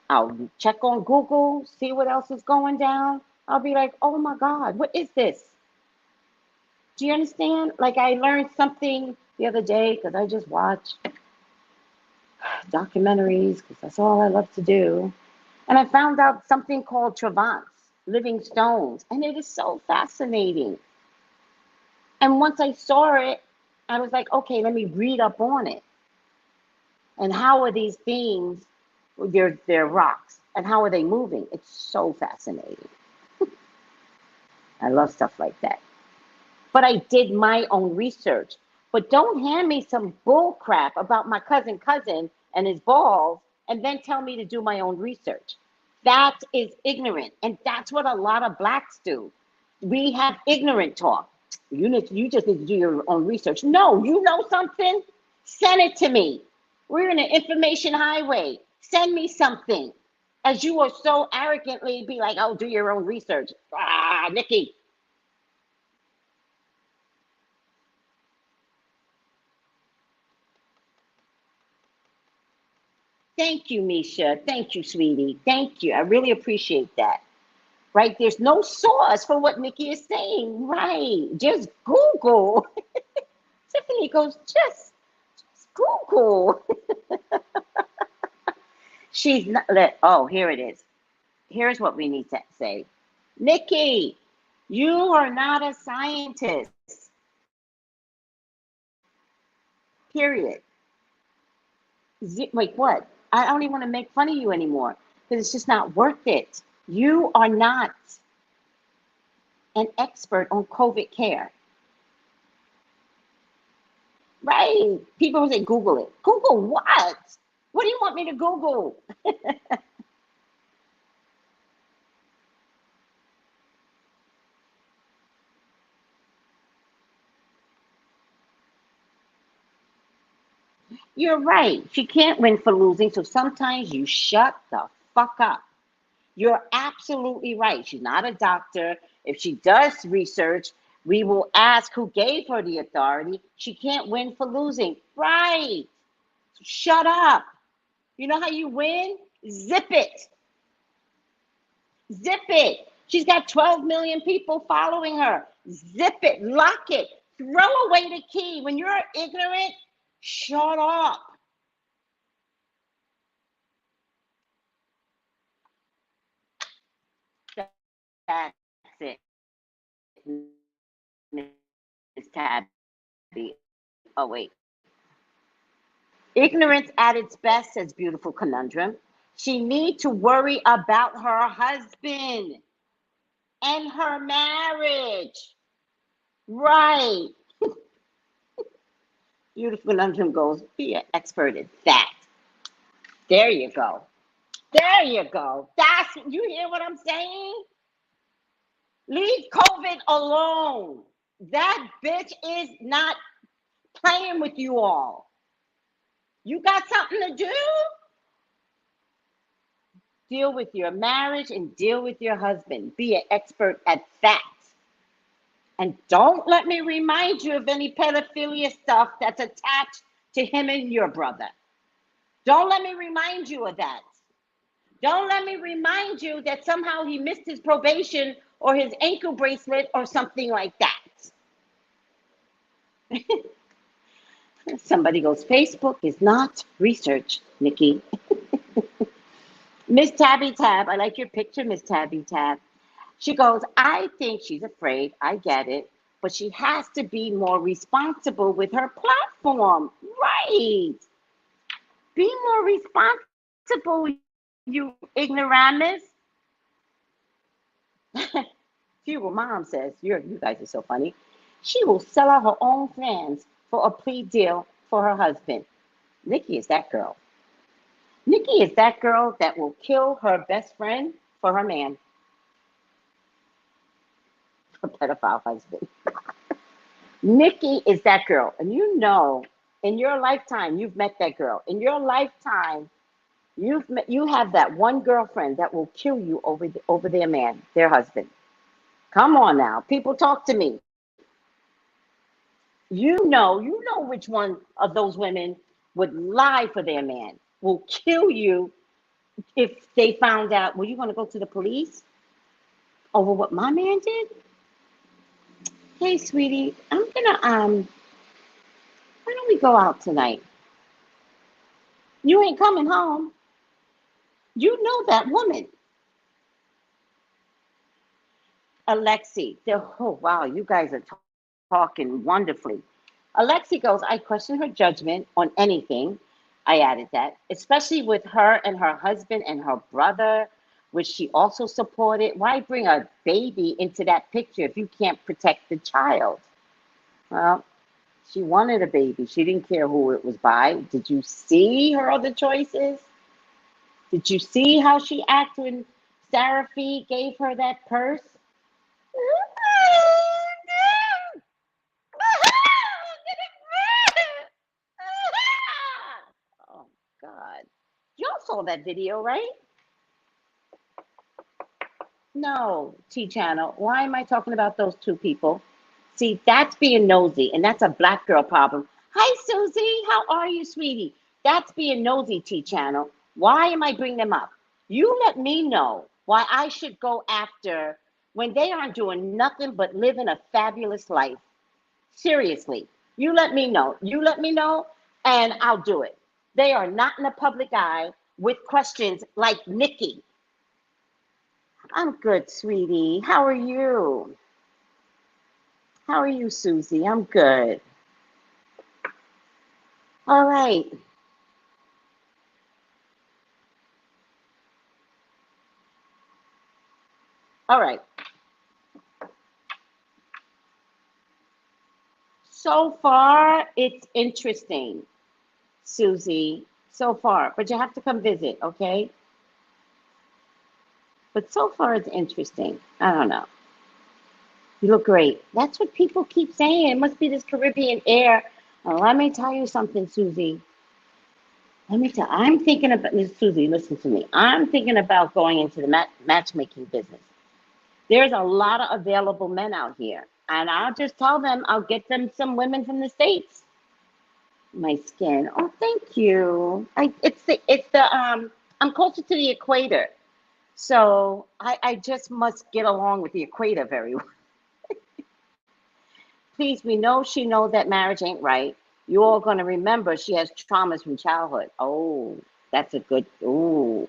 I'll check on Google, see what else is going down. I'll be like, oh my God, what is this? Do you understand? Like I learned something the other day because I just watch documentaries because that's all I love to do. And I found out something called Travans, living stones. And it is so fascinating. And once I saw it, I was like, okay, let me read up on it. And how are these things, they're rocks, and how are they moving? It's so fascinating. I love stuff like that. But I did my own research. But don't hand me some bull crap about my cousin and his balls and then tell me to do my own research. That is ignorant. And that's what a lot of blacks do. We have ignorant talk. You just need to do your own research. No, you know something? Send it to me. We're in an information highway. Send me something. As you are so arrogantly be like, oh, do your own research. Ah, Nicki. Thank you, Misha. Thank you, sweetie. Thank you. I really appreciate that. Right? There's no source for what Nicki is saying. Right. Just Google. Tiffany goes, just Google. She's not, oh, here it is. Here's what we need to say. Nicki, you are not a scientist. Period. Wait, what? I don't even want to make fun of you anymore because it's just not worth it. You are not an expert on COVID care. Right. People will say, Google it. Google what? What do you want me to Google? You're right. She can't win for losing. So sometimes you shut the fuck up. You're absolutely right. She's not a doctor. If she does research, We will ask who gave her the authority. She can't win for losing. Right. Shut up. You know how you win? Zip it. Zip it. She's got 12 million people following her. Zip it. Lock it. Throw away the key. When you're ignorant, shut up. That's it. Miss Tabby. Oh, wait. Ignorance at its best, says Beautiful Conundrum. She need to worry about her husband and her marriage. Right. Beautiful Conundrum goes, be an expert at that. There you go. There you go. That's, you hear what I'm saying? Leave COVID alone. That bitch is not playing with you all. You got something to do? Deal with your marriage and deal with your husband. Be an expert at that. And don't let me remind you of any pedophilia stuff that's attached to him and your brother. Don't let me remind you of that. Don't let me remind you that somehow he missed his probation or his ankle bracelet or something like that. Somebody goes, Facebook is not research, Nicki. Miss Tabby Tab, I like your picture, Miss Tabby Tab. She goes, I think she's afraid. I get it. But she has to be more responsible with her platform. Right. Be more responsible, you ignoramus. Fugal Mom says, you guys are so funny. She will sell out her own fans for a plea deal for her husband. Nicki is that girl. Nicki is that girl that will kill her best friend for her man. Her pedophile husband. Nicki is that girl. And you know, in your lifetime, you've met that girl. In your lifetime, you have that one girlfriend that will kill you over their man, their husband. Come on now. People, talk to me. You know which one of those women would lie for their man, will kill you if they found out. Were you going to go to the police over what my man did? Hey, sweetie, I'm gonna why don't we go out tonight? You ain't coming home. You know that woman. Alexi, oh wow, you guys are talking wonderfully. Alexi goes, I question her judgment on anything. I added that, especially with her and her husband and her brother, which she also supported. Why bring a baby into that picture if you can't protect the child? Well, she wanted a baby. She didn't care who it was by. Did you see her other choices? Did you see how she acted when Sarah Fee gave her that purse? Oh, God. Y'all saw that video, right? No, T-Channel. Why am I talking about those two people? See, that's being nosy, and that's a black girl problem. Hi, Susie. How are you, sweetie? That's being nosy, T-Channel. Why am I bringing them up? You let me know why I should go after when they aren't doing nothing but living a fabulous life. Seriously, you let me know. You let me know, and I'll do it. They are not in the public eye with questions like Nicki. I'm good, sweetie. How are you? How are you, Susie? I'm good. All right. All right. So far, it's interesting, Susie. So far, but you have to come visit, okay? But so far, it's interesting. I don't know. You look great. That's what people keep saying. It must be this Caribbean air. Let me tell you something, Susie. I'm thinking about this, Susie, listen to me. I'm thinking about going into the matchmaking business. There's a lot of available men out here. And I'll just tell them I'll get them some women from the States. My skin. Oh, thank you. It's the I'm closer to the equator. So I just must get along with the equator very well. Please, we know she knows that marriage ain't right. You all gonna remember she has traumas from childhood. Oh, that's a good, ooh.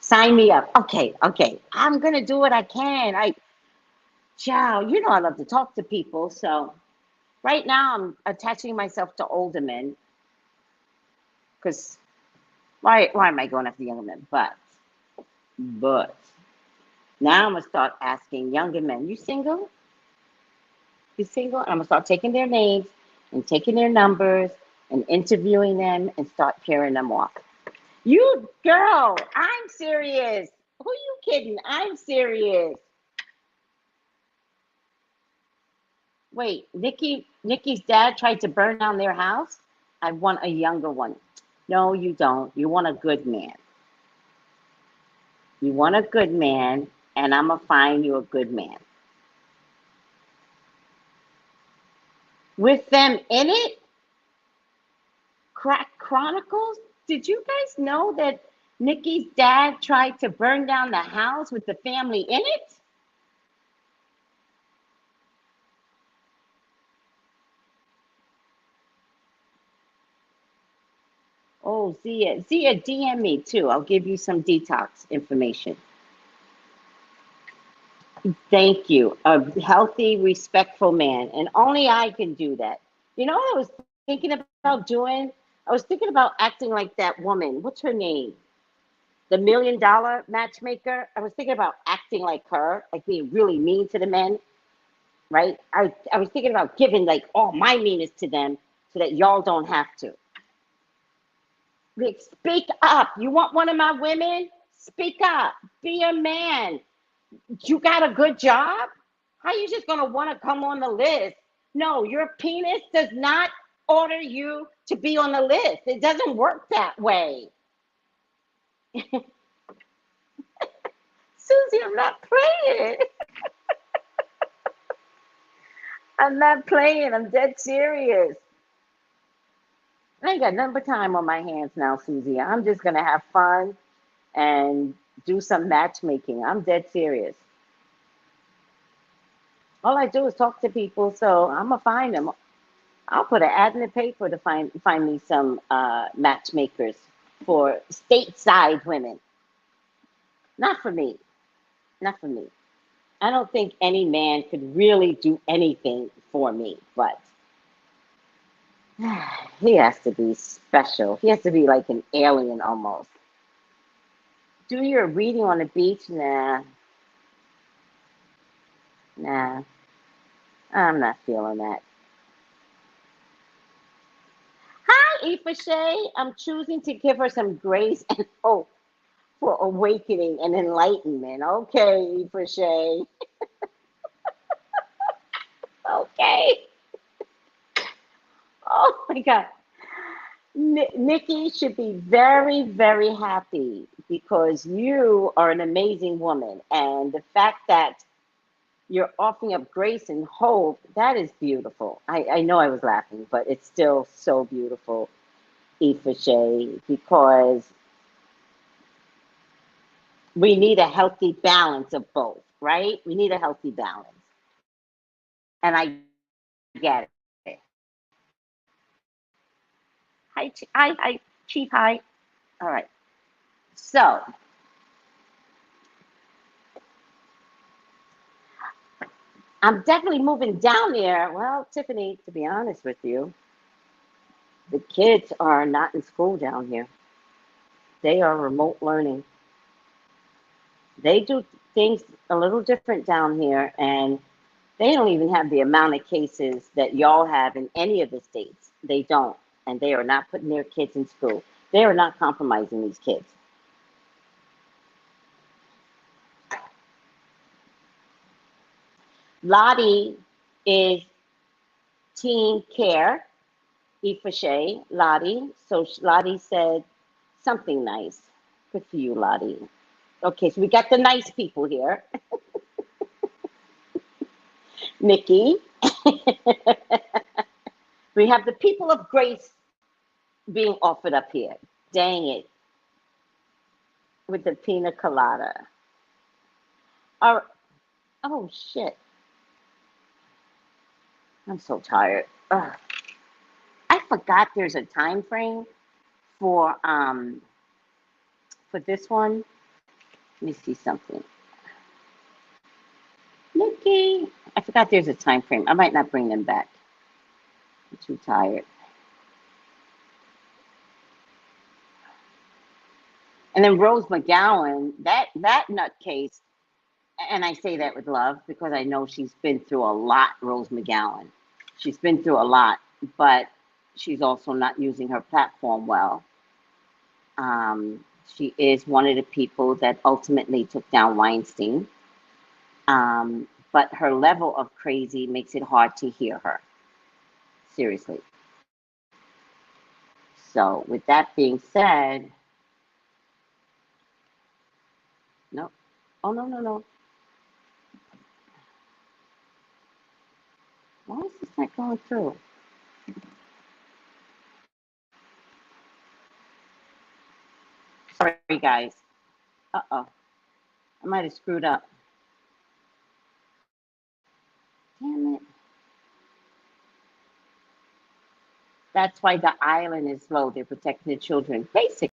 Sign me up. Okay, okay. I'm gonna do what I can. Child, you know I love to talk to people. So right now I'm attaching myself to older men because why am I going after younger men? But now I'm gonna start asking younger men, you single? You single? And I'm gonna start taking their names and taking their numbers and interviewing them and start pairing them off. You girl, I'm serious. Who you kidding? I'm serious. Wait, Nicki's dad tried to burn down their house? I want a younger one. No, you don't. You want a good man. You want a good man, and I'm gonna find you a good man. With them in it, Crack Chronicles, did you guys know that Nicki's dad tried to burn down the house with the family in it? Oh, Zia, DM me too. I'll give you some detox information. Thank you. A healthy, respectful man. And only I can do that. You know what I was thinking about doing? I was thinking about acting like that woman. What's her name? The $1 million matchmaker. I was thinking about acting like her, like being really mean to the men, right? I was thinking about giving like all my meanness to them so that y'all don't have to. Like, speak up. You want one of my women? Speak up. Be a man. You got a good job? How you just gonna want to come on the list? No, your penis does not order you to be on the list. It doesn't work that way. Susie, I'm not playing. I'm not playing. I'm dead serious. I ain't got nothing but time on my hands now, Susie. I'm just gonna have fun and do some matchmaking. I'm dead serious. All I do is talk to people, so I'm gonna find them. I'll put an ad in the paper to find me some matchmakers for stateside women. Not for me. Not for me. I don't think any man could really do anything for me, but he has to be special. He has to be like an alien almost. Do your reading on the beach? Nah. Nah. I'm not feeling that. Hi, Aoife Shay. I'm choosing to give her some grace and hope for awakening and enlightenment. Okay, Aoife Shay. Okay. Oh my God. Nicki should be very, very happy because you are an amazing woman. And the fact that you're offering up grace and hope, that is beautiful. I know I was laughing, but it's still so beautiful, Aoife Shay, because we need a healthy balance of both, right? We need a healthy balance. And I get it. Hi, Chief, hi. All right. So I'm definitely moving down there. Well, Tiffany, to be honest with you, the kids are not in school down here. They are remote learning. They do things a little different down here, and they don't even have the amount of cases that y'all have in any of the states. They don't. And they are not putting their kids in school. They are not compromising these kids. Lottie is teen care, Aoife Shay, Lottie. So Lottie said something nice. Good for you, Lottie. Okay, so we got the nice people here. Nicki. We have the people of grace being offered up here. Dang it. With the pina colada. All right. Oh, shit. I'm so tired. Ugh. I forgot there's a time frame for this one. Let me see something. Nicki. I forgot there's a time frame. I might not bring them back. I'm too tired. And then Rose McGowan, that nutcase, and I say that with love because I know she's been through a lot, Rose McGowan. She's been through a lot, but she's also not using her platform well. She is one of the people that ultimately took down Weinstein. But her level of crazy makes it hard to hear her. Seriously. So with that being said, no. Oh, no. Why is this not going through? Sorry, guys. Uh-oh. I might have screwed up. Damn it. That's why the island is low. They're protecting the children. Basically.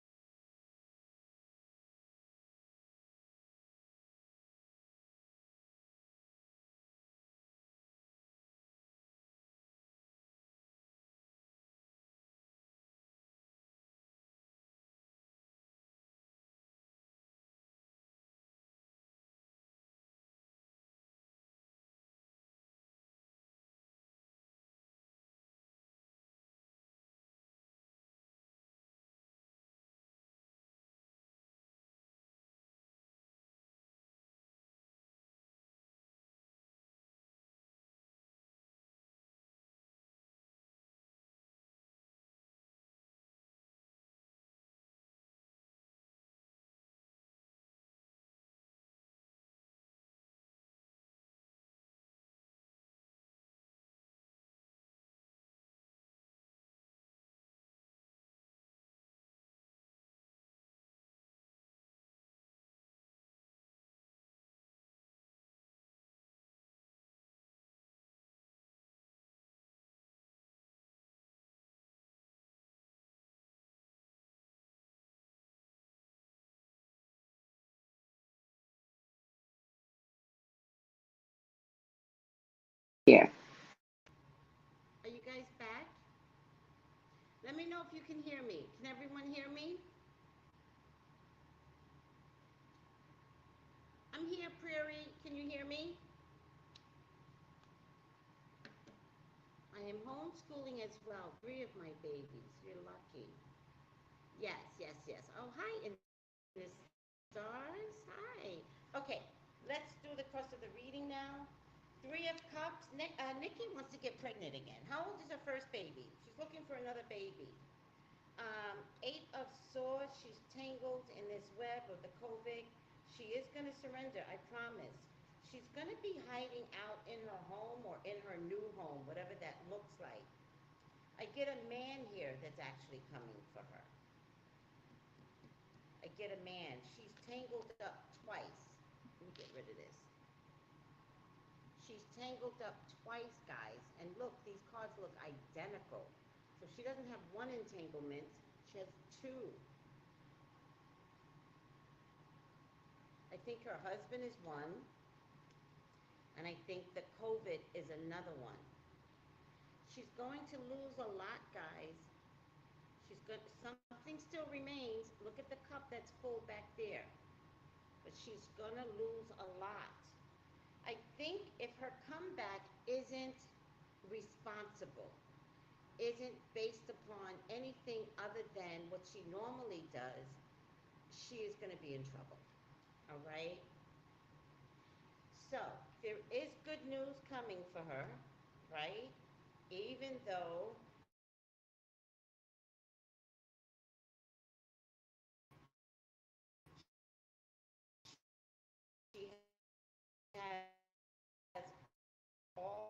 Here. Are you guys back? Let me know if you can hear me. Can everyone hear me? I'm here, Prairie. Can you hear me? I am homeschooling as well. 3 of my babies. You're lucky. Yes. Oh, hi, in the stars. Hi. Okay, let's do the course of the reading now. 3 of Cups. Nicki wants to get pregnant again. How old is her first baby? She's looking for another baby. 8 of Swords. She's tangled in this web of the COVID. She is going to surrender, I promise. She's going to be hiding out in her home or in her new home, whatever that looks like. I get a man here that's actually coming for her. I get a man. She's tangled up twice. Let me get rid of this. She's tangled up twice, guys. And look, these cards look identical. So she doesn't have one entanglement. She has 2. I think her husband is one. And I think the COVID is another one. She's going to lose a lot, guys. Something still remains. Look at the cup that's full back there. But she's gonna lose a lot. I think if her comeback isn't responsible, isn't based upon anything other than what she normally does, she is gonna be in trouble. All right? So, there is good news coming for her, right? Even though she has all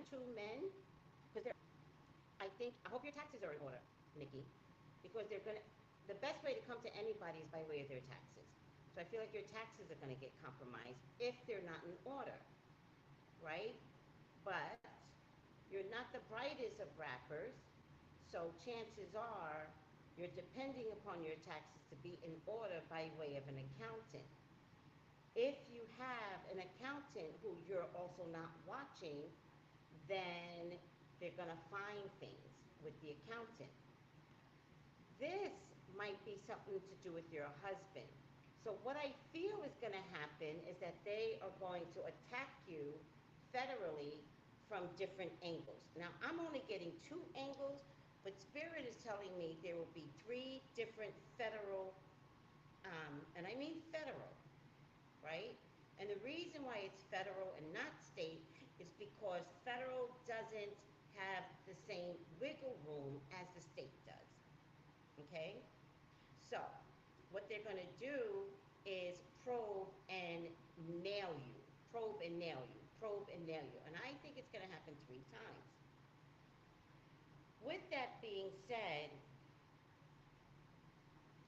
two men, because they're, I hope your taxes are in order, Nikki, because they're gonna, the best way to come to anybody is by way of their taxes. So I feel like your taxes are gonna get compromised if they're not in order, right? But you're not the brightest of rappers, so chances are you're depending upon your taxes to be in order by way of an accountant. If you have an accountant who you're also not watching, then they're going to find things with the accountant. This might be something to do with your husband. So what I feel is going to happen is that they are going to attack you federally from different angles. Now, I'm only getting two angles, but Spirit is telling me there will be three different federal, and I mean federal, right? And the reason why it's federal and not state is because federal doesn't have the same wiggle room as the state does, okay? So what they're going to do is probe and nail you, probe and nail you, probe and nail you. And I think it's going to happen 3 times. With that being said,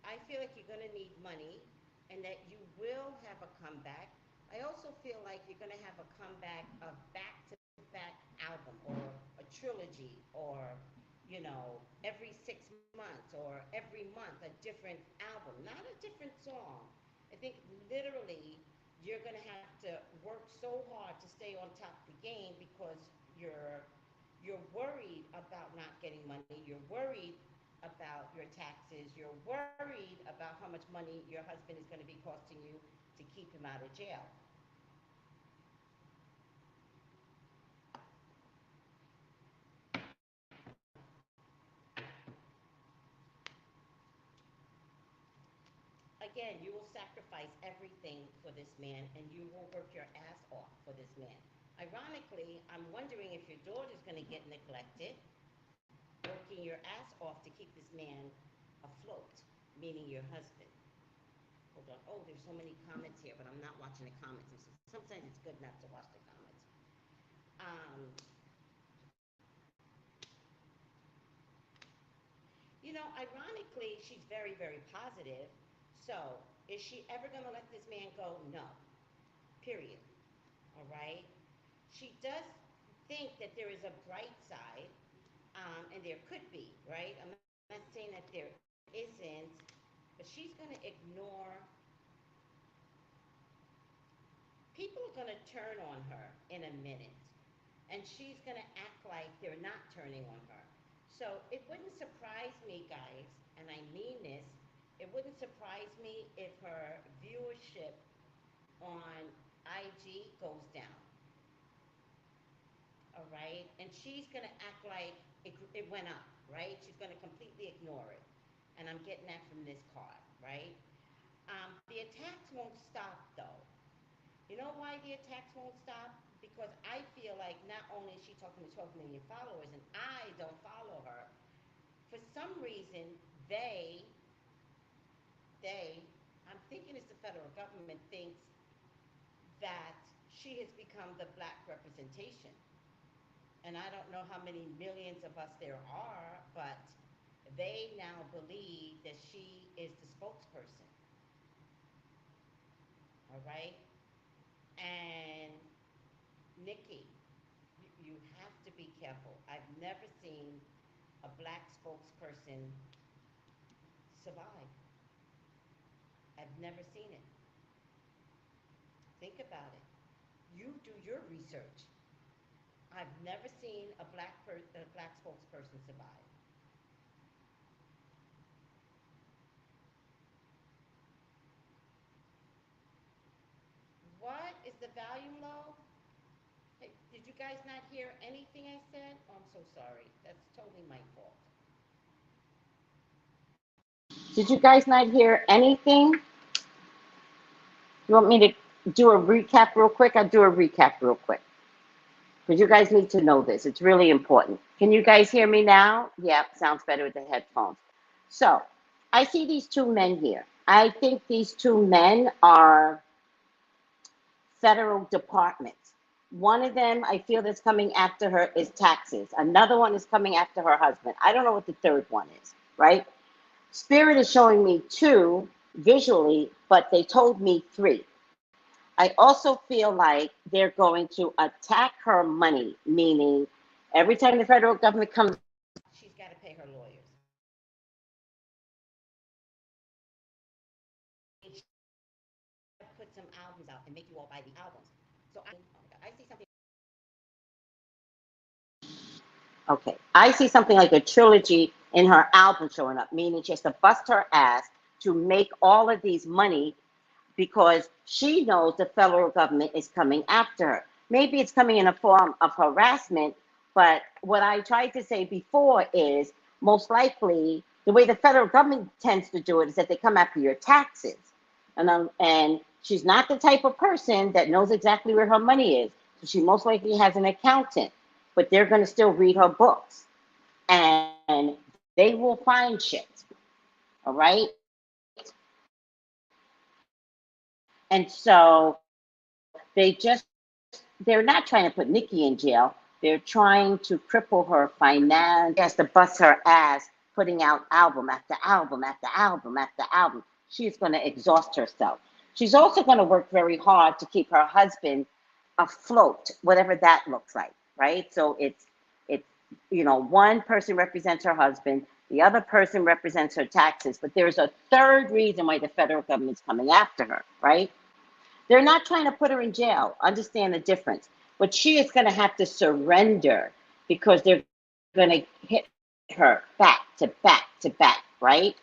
I feel like you're going to need money and that you will have a comeback. I also feel like you're going to have a comeback of back-to-back album or a trilogy or, you know, every 6 months or every month a different album, not a different song. I think literally you're going to have to work so hard to stay on top of the game because you're worried about not getting money. You're worried about your taxes. You're worried about how much money your husband is going to be costing you to keep him out of jail. Again, you will sacrifice everything for this man and you will work your ass off for this man. Ironically, I'm wondering if your daughter's going to get neglected, working your ass off to keep this man afloat, meaning your husband. Hold on. Oh, there's so many comments here, but I'm not watching the comments. Sometimes it's good not to watch the comments. You know, ironically, she's very, very positive. So, is she ever going to let this man go? No. Period. All right? She does think that there is a bright side, and there could be, right? I'm not saying that there isn't, but she's going to ignore. People are going to turn on her in a minute, and she's going to act like they're not turning on her. So it wouldn't surprise me, guys, and I mean this, it wouldn't surprise me if her viewership on IG goes down. All right? And she's going to act like it went up, right? She's going to completely ignore it. And I'm getting that from this card, right? The attacks won't stop, though. You know why the attacks won't stop? Because I feel like not only is she talking to 12 million followers and I don't follow her, for some reason, I'm thinking it's the federal government, thinks that she has become the black representation. And I don't know how many millions of us there are, but they now believe that she is the spokesperson. All right? And Nicki, you have to be careful. I've never seen a black spokesperson survive. I've never seen it. Think about it. You do your research. I've never seen a black spokesperson survive. What is the volume low? Hey, did you guys not hear anything I said? Oh, I'm so sorry. That's totally my fault. Did you guys not hear anything? You want me to do a recap real quick? I'll do a recap real quick. Because you guys need to know this. It's really important. Can you guys hear me now? Yep, sounds better with the headphones. So, I see these two men here. I think these two men are federal departments. One of them I feel that's coming after her is taxes. Another one is coming after her husband. I don't know what the third one is, right? Spirit is showing me two visually, but they told me three. I also feel like they're going to attack her money, meaning every time the federal government comes, she's got to pay her lawyers. And she put some albums out and make you all buy the albums. So I, oh my God, I see something. okay, I see something like a trilogy in her album showing up, meaning she has to bust her ass to make all of these money because she knows the federal government is coming after her. Maybe it's coming in a form of harassment, but what I tried to say before is most likely the way the federal government tends to do it is that they come after your taxes. And she's not the type of person that knows exactly where her money is. So she most likely has an accountant, but they're going to still read her books and they will find shit. All right. And so they're not trying to put Nicki in jail. They're trying to cripple her finance. She has to bust her ass putting out album after album after album after album. She's going to exhaust herself. She's also going to work very hard to keep her husband afloat, whatever that looks like, right? So it's one person represents her husband, the other person represents her taxes, but there's a third reason why the federal government's coming after her, right? They're not trying to put her in jail. Understand the difference. But she is going to have to surrender because they're going to hit her back to back to back, right?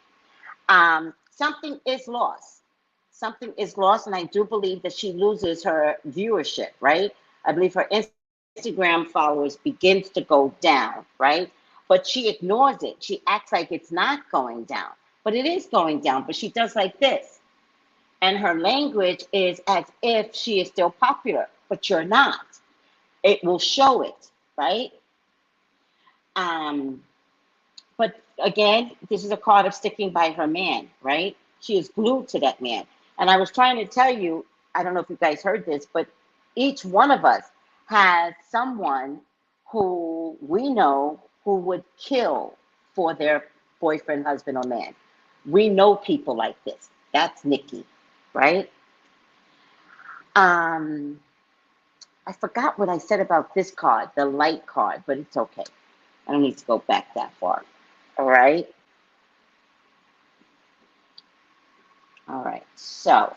Something is lost. Something is lost, and I do believe that she loses her viewership, right? I believe her Instagram followers begins to go down, right? But she ignores it. She acts like it's not going down, but it is going down. But she does like this. And her language is as if she is still popular, but you're not. It will show it, right? But again, this is a card of sticking by her man, right? She is glued to that man. And I was trying to tell you, I don't know if you guys heard this, but each one of us has someone who we know who would kill for their boyfriend, husband, or man. We know people like this. That's Nicki, right? I forgot what I said about this card, the light card, but it's okay. I don't need to go back that far. All right. All right. So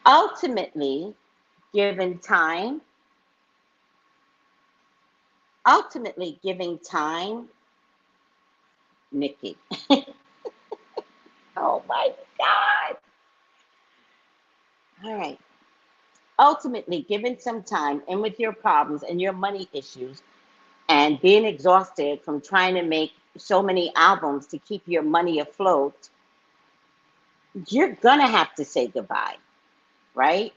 ultimately, giving time, Nicki. Oh my God. All right. Ultimately, given some time and with your problems and your money issues and being exhausted from trying to make so many albums to keep your money afloat, you're going to have to say goodbye, right?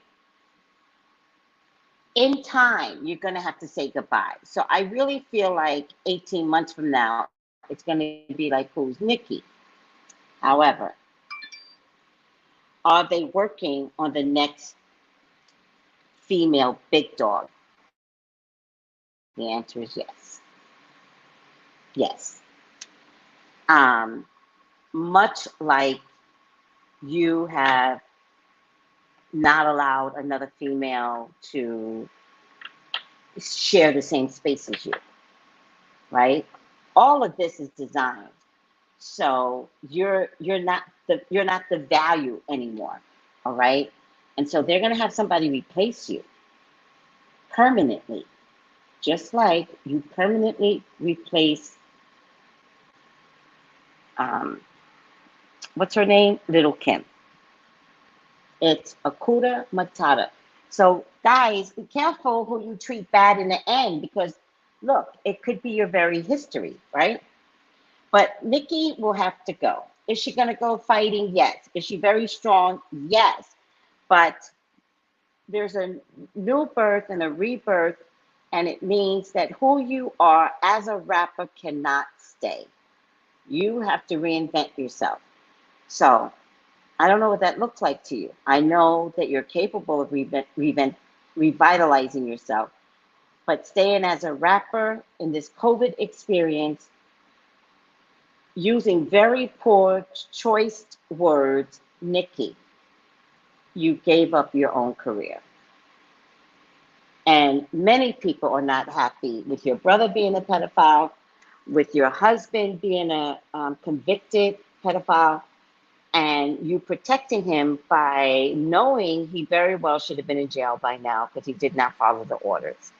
In time, you're going to have to say goodbye. So I really feel like 18 months from now, it's going to be like, who's Nicki? However, are they working on the next female big dog? The answer is yes. Yes. Much like you have not allowed another female to share the same space as you, right? All of this is designed. So you're not the value anymore, all right? And so they're gonna have somebody replace you permanently, just like you permanently replace what's her name? Little Kim. It's Akuta Matata. So guys, be careful who you treat bad in the end, because look, it could be your very history, right? But Nicki will have to go. Is she going to go fighting? Yes. Is she very strong? Yes. But there's a new birth and a rebirth, and it means that who you are as a rapper cannot stay. You have to reinvent yourself. So I don't know what that looks like to you. I know that you're capable of revitalizing yourself. But staying as a rapper in this COVID experience, using very poor choice words, Nicki, you gave up your own career. And many people are not happy with your brother being a pedophile, with your husband being a convicted pedophile, and you protecting him by knowing he very well should have been in jail by now because he did not follow the orders.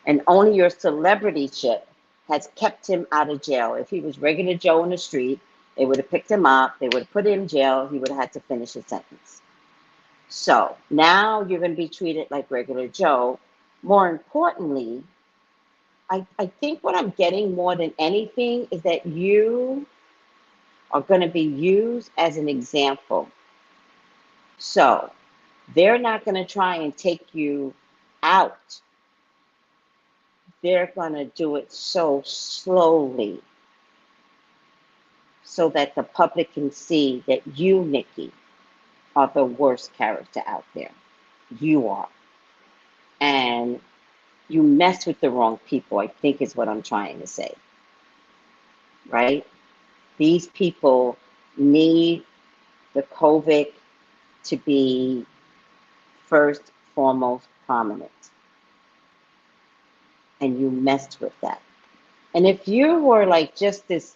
And only your celebrityship has kept him out of jail. If he was regular Joe in the street, they would have picked him up, they would have put him in jail, he would have had to finish his sentence. So now you're going to be treated like regular Joe. More importantly, I think what I'm getting more than anything is that you are going to be used as an example. So they're not going to try and take you out. They're going to do it so slowly so that the public can see that you, Nicki, are the worst character out there. You are. And you mess with the wrong people, I think is what I'm trying to say. Right? These people need the COVID to be first, foremost, prominent. And you messed with that. And if you were like just this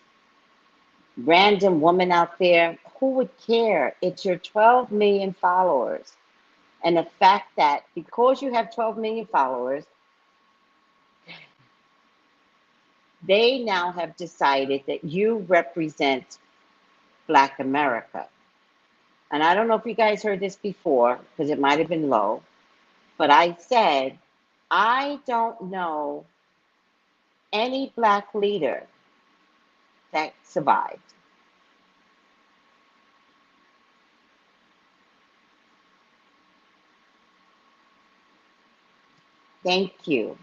random woman out there, who would care? It's your 12 million followers. And the fact that because you have 12 million followers, they now have decided that you represent Black America. And I don't know if you guys heard this before, because it might have been low, but I said, I don't know any Black leader that survived. Thank you.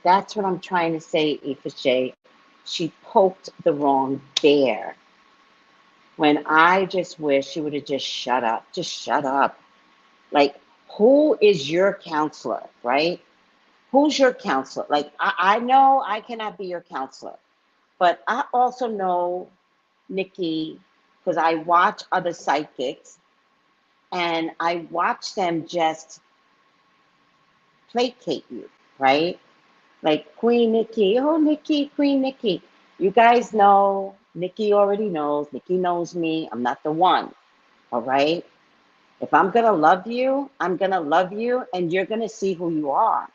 That's what I'm trying to say, Ifashe. She poked the wrong bear. When I just wish she would have just shut up. Just shut up. Like, who is your counselor, right? Who's your counselor? Like, I know I cannot be your counselor, but I also know, Nicki, because I watch other psychics, and I watch them just placate you, right? Like Queen Nicki, oh Nicki, Queen Nicki. You guys know, Nicki already knows, Nicki knows me, I'm not the one, all right? If I'm gonna love you, I'm gonna love you, and you're gonna see who you are.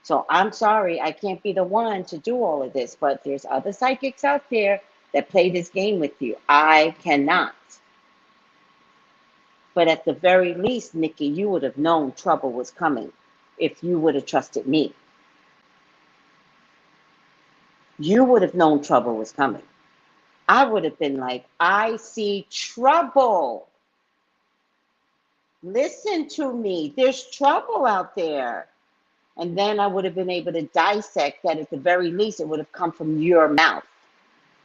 So I'm sorry, I can't be the one to do all of this, but there's other psychics out there that play this game with you. I cannot. But at the very least, Nicki, you would have known trouble was coming if you would have trusted me. You would have known trouble was coming. I would have been like, I see trouble. Listen to me. There's trouble out there. And then I would have been able to dissect that at the very least, it would have come from your mouth.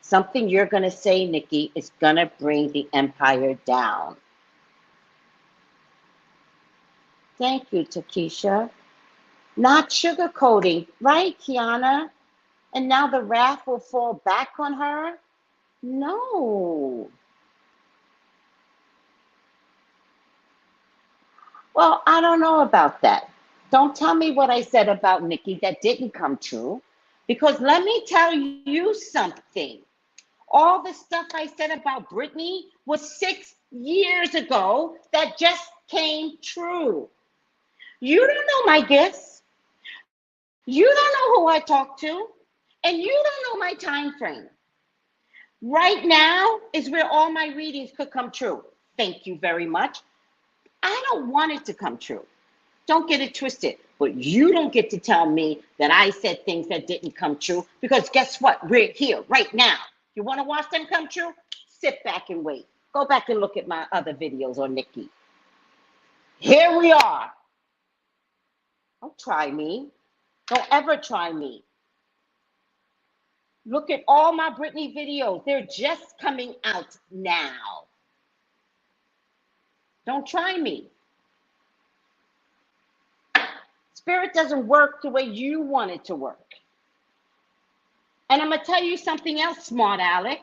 Something you're going to say, Nicki, is going to bring the empire down. Thank you, Takesha. Not sugarcoating, right, Kiana? And now the wrath will fall back on her? No. Well, I don't know about that. Don't tell me what I said about Nicki that didn't come true. Because let me tell you something. All the stuff I said about Britney was 6 years ago that just came true. You don't know my gifts. You don't know who I talk to. And you don't know my time frame. Right now is where all my readings could come true. Thank you very much. I don't want it to come true. Don't get it twisted. But you don't get to tell me that I said things that didn't come true, because guess what? We're here right now. You want to watch them come true? Sit back and wait. Go back and look at my other videos on Nicki. Here we are. Don't try me. Don't ever try me. Look at all my Britney videos. They're just coming out now. Don't try me. Spirit doesn't work the way you want it to work. And I'm going to tell you something else, smart Alec.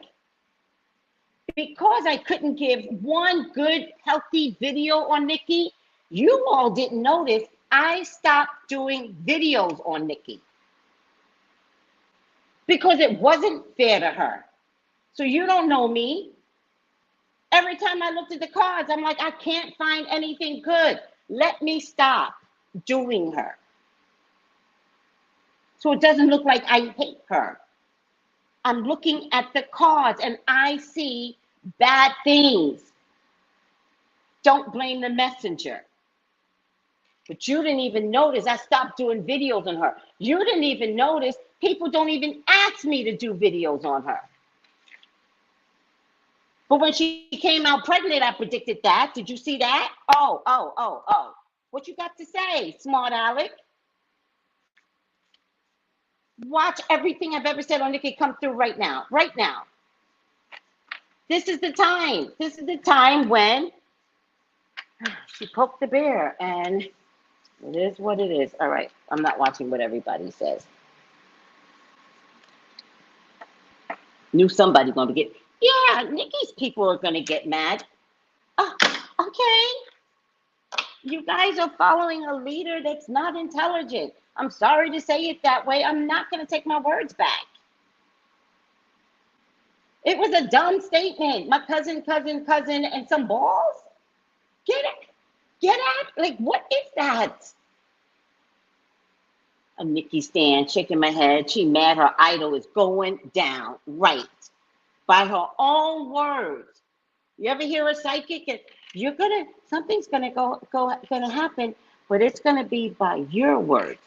Because I couldn't give one good, healthy video on Nicki, you all didn't notice, I stopped doing videos on Nicki. Because it wasn't fair to her. So you don't know me. Every time I looked at the cards, I'm like, I can't find anything good. Let me stop doing her. So it doesn't look like I hate her. I'm looking at the cards and I see bad things. Don't blame the messenger. But you didn't even notice I stopped doing videos on her. You didn't even notice people don't even ask me to do videos on her. But when she came out pregnant, I predicted that. Did you see that? Oh. What you got to say, smart Alec? Watch everything I've ever said on Nicki come through right now. Right now. This is the time. This is the time when she poked the bear, and it is what it is. All right, I'm not watching what everybody says. Knew somebody gonna get, yeah, Nicki's people are gonna get mad. Oh, okay. You guys are following a leader that's not intelligent. I'm sorry to say it that way. I'm not gonna take my words back. It was a dumb statement. My cousin, and some balls? Get at, like, what is that? A Nicki stand, shaking my head. She mad her idol is going down, right? By her own words. You ever hear a psychic? Something's gonna happen, but it's gonna be by your words.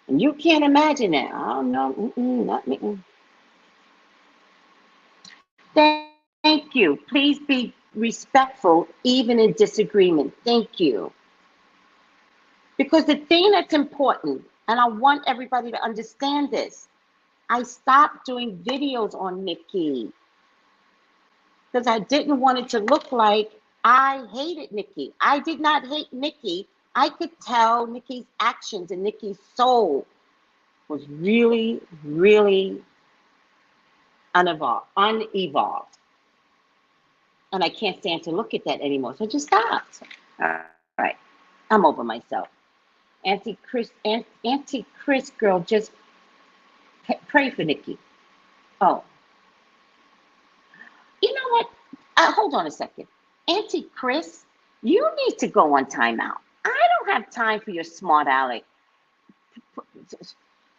And you can't imagine that. Oh no, not me. Thank you. Please be respectful, even in disagreement. Thank you. Because the thing that's important, and I want everybody to understand this, I stopped doing videos on Nicki because I didn't want it to look like I hated Nicki. I did not hate Nicki. I could tell Nicki's actions and Nicki's soul was really, really unevolved. And I can't stand to look at that anymore. So I just stopped. All right. I'm over myself. Auntie Chris girl, just pray for Nicki. Oh. You know what? Hold on a second. Auntie Chris, you need to go on timeout. I don't have time for your smart aleck.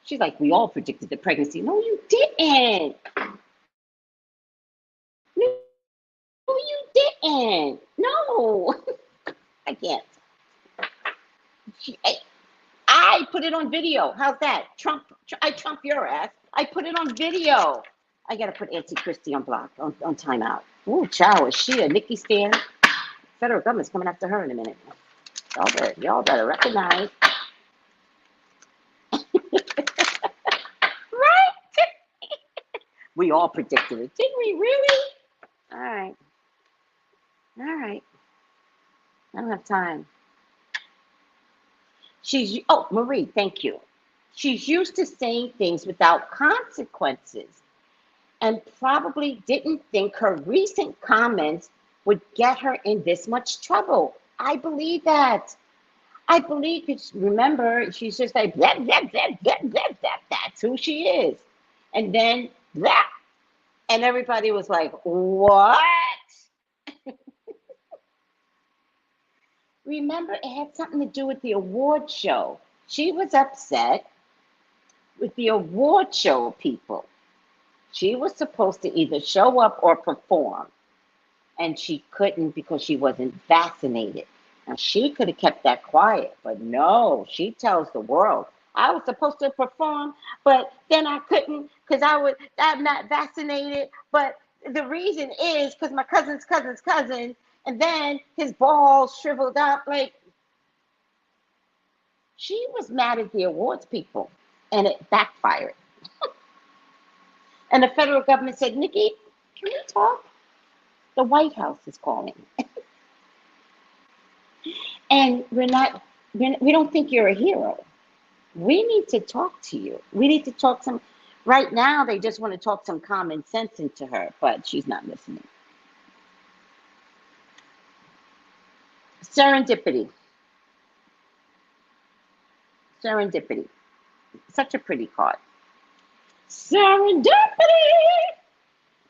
She's like, we all predicted the pregnancy. No, you didn't. No, you didn't. No. I can't. I put it on video. How's that? I trump your ass. I put it on video. I gotta put Auntie Christie on block, on timeout. Ooh, chow, is she a Nicki stan? Federal government's coming after her in a minute. Y'all better recognize. Right? We all predicted it. Didn't we really? All right. I don't have time. Marie, thank you. She's used to saying things without consequences and probably didn't think her recent comments would get her in this much trouble. I believe that. I believe it's, remember, she's just like, blah, blah, blah, blah, blah, blah. That's who she is. And then, blah. And everybody was like, what? Remember, it had something to do with the award show. She was upset with the award show people. She was supposed to either show up or perform, and she couldn't because she wasn't vaccinated. Now, she could have kept that quiet, but no, she tells the world, I was supposed to perform, but then I couldn't because I'm not vaccinated. But the reason is because my cousin's cousin, and then his balls shriveled up. Like, she was mad at the awards people, and it backfired. And the federal government said, Nicki, can we talk? The White House is calling. And we don't think you're a hero. We need to talk to you. We need to talk some. Right now, they just want to talk some common sense into her, but she's not listening. Serendipity. Serendipity. Such a pretty card. Serendipity.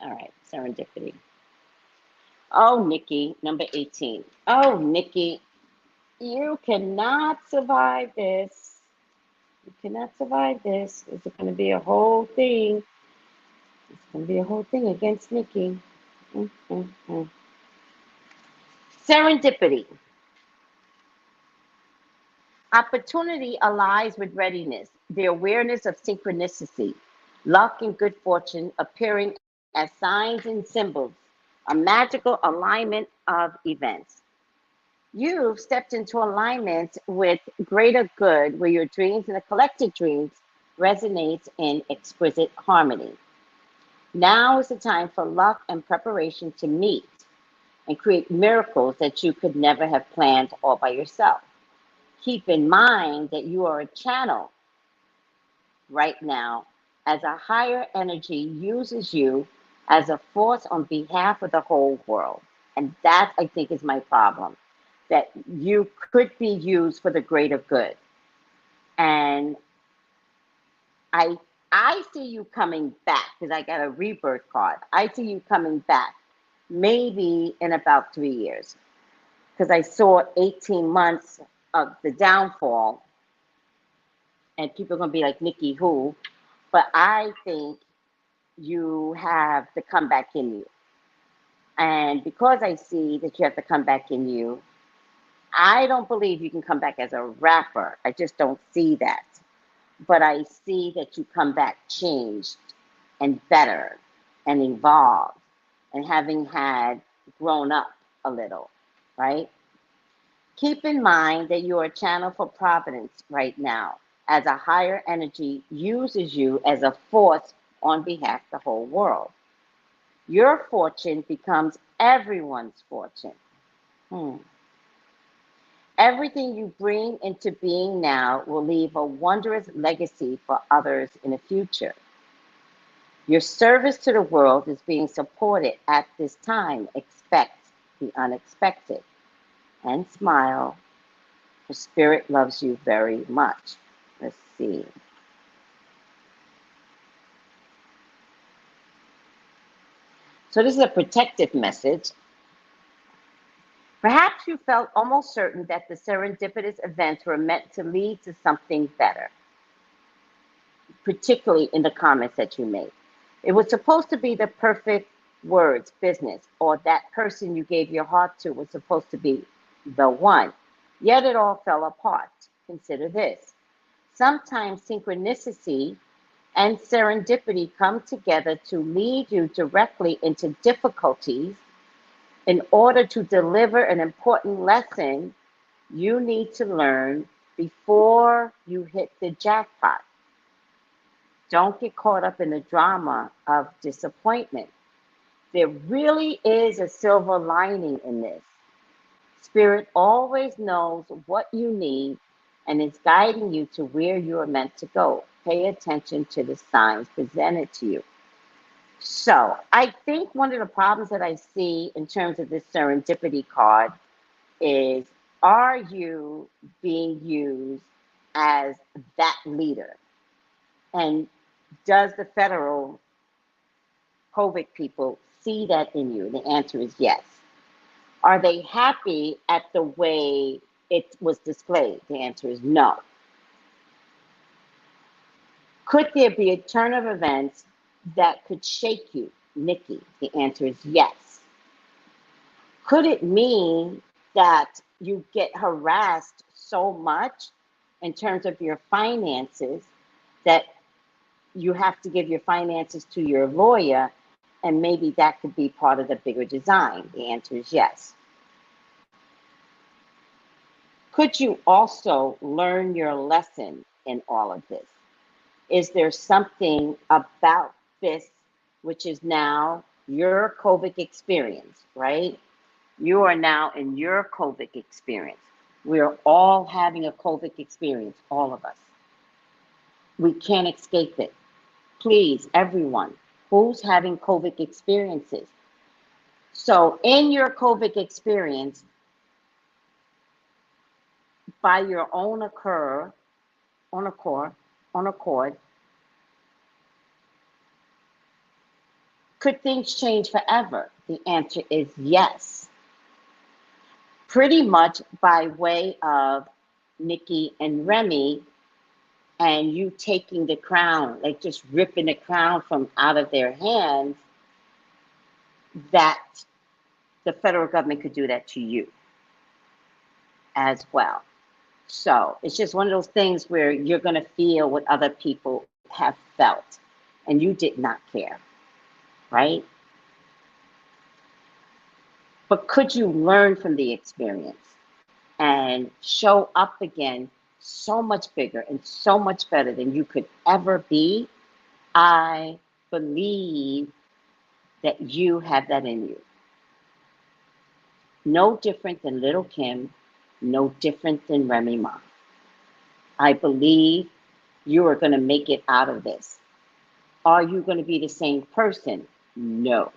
All right, serendipity. Oh, Nicki, number 18. Oh, Nicki, you cannot survive this. You cannot survive this. It's going to be a whole thing. It's going to be a whole thing against Nicki. Serendipity. Opportunity aligns with readiness, the awareness of synchronicity, luck and good fortune appearing as signs and symbols, a magical alignment of events. You've stepped into alignment with greater good where your dreams and the collective dreams resonate in exquisite harmony. Now is the time for luck and preparation to meet and create miracles that you could never have planned all by yourself. Keep in mind that you are a channel right now as a higher energy uses you as a force on behalf of the whole world. And that, I think, is my problem, that you could be used for the greater good. And I see you coming back because I got a rebirth card. I see you coming back maybe in about 3 years because I saw 18 months of the downfall and people are going to be like, Nicki, who? But I think you have the comeback in you. And because I see that you have the comeback in you, I don't believe you can come back as a rapper. I just don't see that. But I see that you come back changed and better and evolved and having had grown up a little, right? Keep in mind that you are a channel for providence right now as a higher energy uses you as a force on behalf of the whole world. Your fortune becomes everyone's fortune. Everything you bring into being now will leave a wondrous legacy for others in the future. Your service to the world is being supported at this time. Expect the unexpected and smile. The spirit loves you very much. Let's see. So this is a protective message. Perhaps you felt almost certain that the serendipitous events were meant to lead to something better, particularly in the comments that you made. It was supposed to be the perfect words, business, or that person you gave your heart to was supposed to be the one. Yet it all fell apart. Consider this. Sometimes synchronicity and serendipity come together to lead you directly into difficulties. In order to deliver an important lesson, you need to learn before you hit the jackpot. Don't get caught up in the drama of disappointment. There really is a silver lining in this. Spirit always knows what you need and is guiding you to where you are meant to go. Pay attention to the signs presented to you. So I think one of the problems that I see in terms of this serendipity card is, are you being used as that leader? And does the federal COVID people see that in you? The answer is yes. Are they happy at the way it was displayed? The answer is no. Could there be a turn of events that could shake you, Nicki? The answer is yes. Could it mean that you get harassed so much in terms of your finances that you have to give your finances to your lawyer, and maybe that could be part of the bigger design? The answer is yes. Could you also learn your lesson in all of this? Is there something about this which is now your COVID experience, right? You are now in your COVID experience. We are all having a COVID experience, all of us. We can't escape it. Please, everyone who's having COVID experiences. So in your COVID experience, by your own accord, could things change forever? The answer is yes. Pretty much by way of Nicki and Remy, and you taking the crown, like just ripping the crown from out of their hands, that the federal government could do that to you as well. So it's just one of those things where you're going to feel what other people have felt, and you did not care, right? But could you learn from the experience and show up again so much bigger and so much better than you could ever be? I believe that you have that in you. No different than Little Kim, no different than Remy Ma. I believe you are going to make it out of this. Are you going to be the same person? No.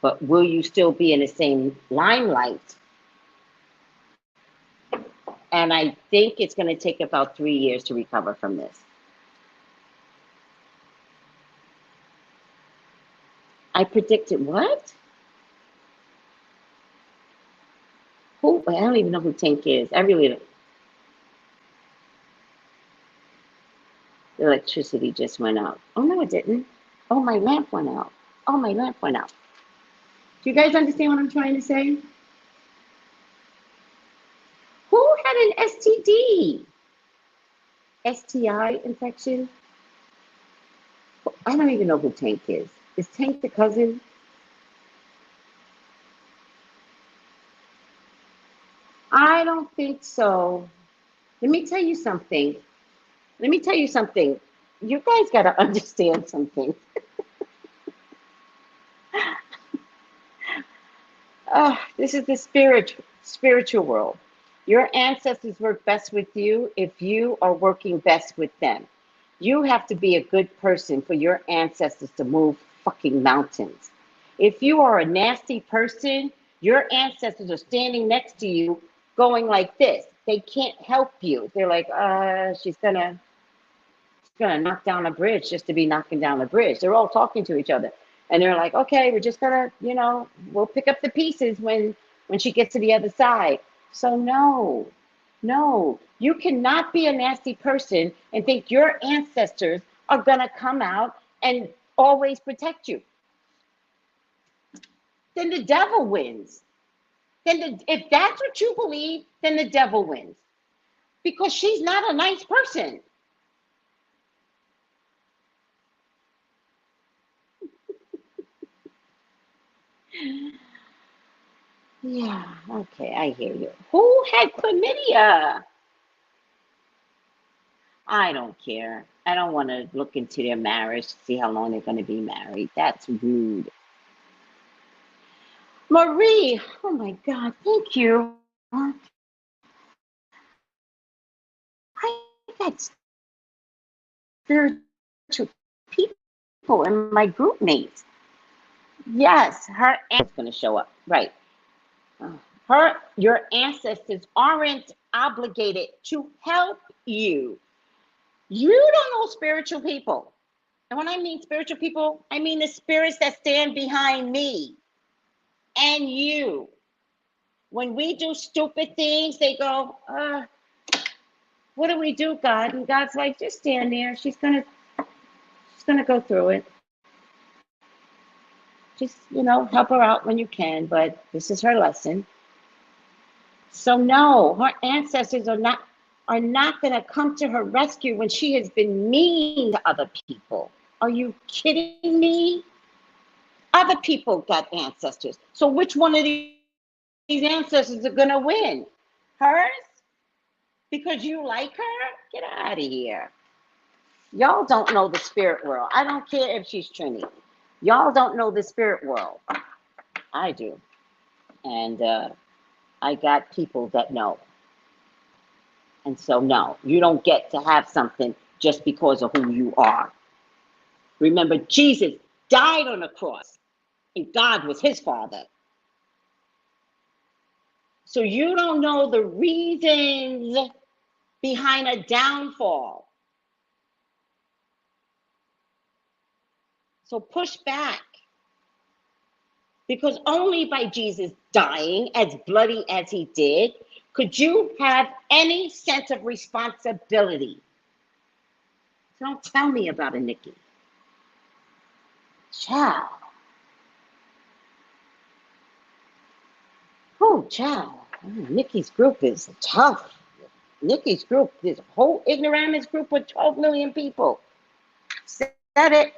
But will you still be in the same limelight? And I think it's going to take about 3 years to recover from this. I predicted what? Who? I don't even know who Tank is. I really don't. The electricity just went out. Oh, no, it didn't. Oh, my lamp went out. Oh, my lamp went out. Do you guys understand what I'm trying to say? Who had an STD? STI infection? I don't even know who Tank is. Is Tank the cousin? I don't think so. Let me tell you something. You guys got to understand something. This is the spiritual world. Your ancestors work best with you if you are working best with them. You have to be a good person for your ancestors to move fucking mountains. If you are a nasty person, your ancestors are standing next to you going like this. They can't help you. They're like, she's gonna knock down a bridge just to be knocking down a bridge. They're all talking to each other. And they're like, okay, we're just gonna, we'll pick up the pieces when she gets to the other side. So no, you cannot be a nasty person and think your ancestors are gonna come out and always protect you. Then the devil wins. If that's what you believe, then the devil wins. Because she's not a nice person. Yeah, okay, I hear you. Who had chlamydia? I don't care. I don't want to look into their marriage, see how long they're going to be married. That's rude. Marie, oh my God, thank you. I got spiritual people in my group mates. Yes, her aunt's going to show up, right. Your ancestors aren't obligated to help you. You don't know spiritual people. And when I mean spiritual people, I mean the spirits that stand behind me and you. When we do stupid things, they go, what do we do, God? And God's like, just stand there. She's gonna go through it. Just, help her out when you can, but this is her lesson. So no, her ancestors are not gonna come to her rescue when she has been mean to other people. Are you kidding me? Other people got ancestors. So which one of these ancestors are gonna win? Hers? Because you like her? Get out of here. Y'all don't know the spirit world. I don't care if she's Trini. Y'all don't know the spirit world. I do. And I got people that know. And so, no, you don't get to have something just because of who you are. Remember, Jesus died on the cross, and God was his father. So you don't know the reasons behind a downfall. So push back. Because only by Jesus dying as bloody as he did could you have any sense of responsibility. So don't tell me about a Nicki. Child. Oh, child. Nicki's group is tough. Nicki's group, this whole ignoramus group with 12 million people. Said it.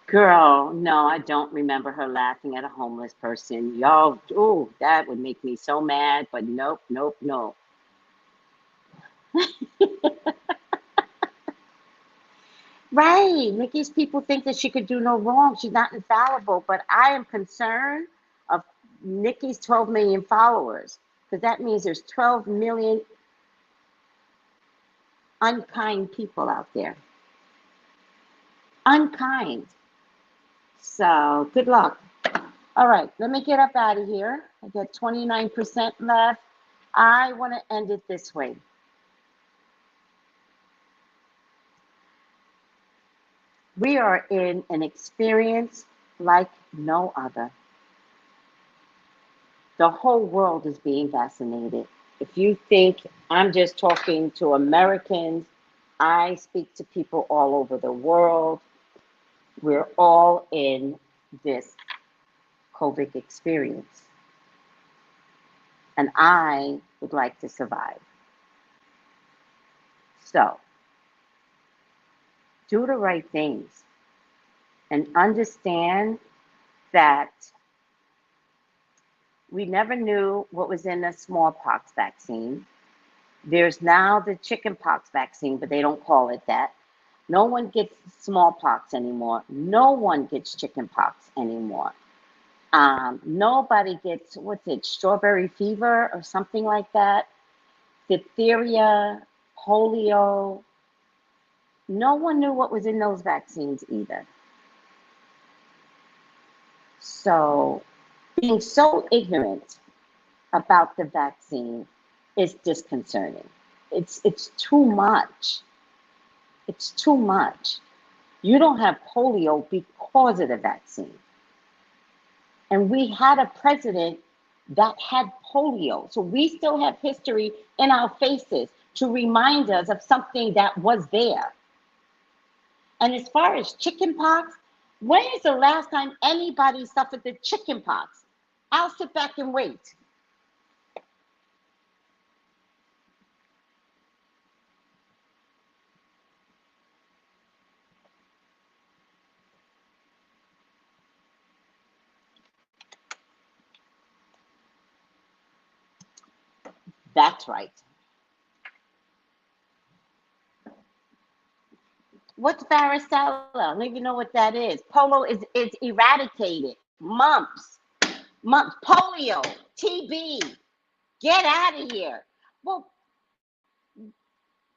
Girl, no, I don't remember her laughing at a homeless person. Y'all, oh, that would make me so mad, but nope, nope, no. Right. Nicki's people think that she could do no wrong. She's not infallible, but I am concerned of Nicki's 12 million followers, because that means there's 12 million unkind people out there. Unkind. So good luck. All right, let me get up out of here. I got 29% left. I want to end it this way. We are in an experience like no other. The whole world is being vaccinated. If you think I'm just talking to Americans, I speak to people all over the world. We're all in this COVID experience. And I would like to survive. So, do the right things and understand that we never knew what was in the smallpox vaccine. There's now the chickenpox vaccine, but they don't call it that. No one gets smallpox anymore. No one gets chickenpox anymore. Nobody gets, what's it, strawberry fever or something like that. Diphtheria, polio. No one knew what was in those vaccines either. So being so ignorant about the vaccine is disconcerting. It's too much. It's too much. You don't have polio because of the vaccine. And we had a president that had polio. So we still have history in our faces to remind us of something that was there. And as far as chickenpox, when is the last time anybody suffered the chickenpox? I'll sit back and wait. That's right. What's varicella? I don't even know what that is. Polio is eradicated. Mumps, polio, TB. Get out of here. Well,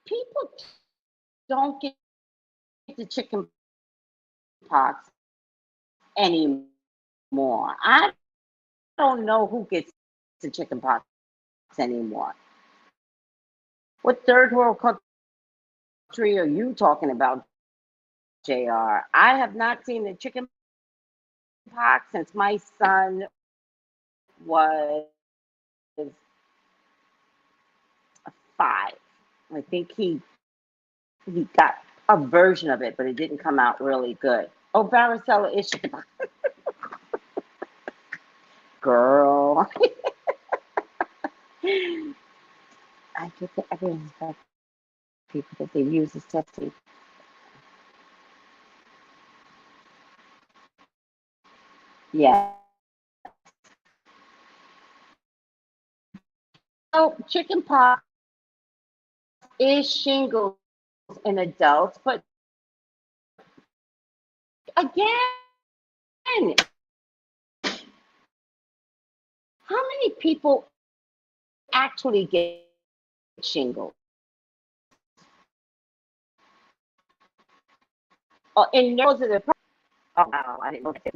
people don't get the chicken pox anymore. I don't know who gets the chicken pox anymore. What third world country are you talking about, JR? I have not seen the chicken pox since my son was 5. I think he got a version of it, but it didn't come out really good. Oh, varicella is chickenpox. Girl. I get the evidence back people that they use as testing. Yeah. So chickenpox is shingles in adults, but again, how many people actually get shingles? Oh, and those are the, oh wow, I didn't know that.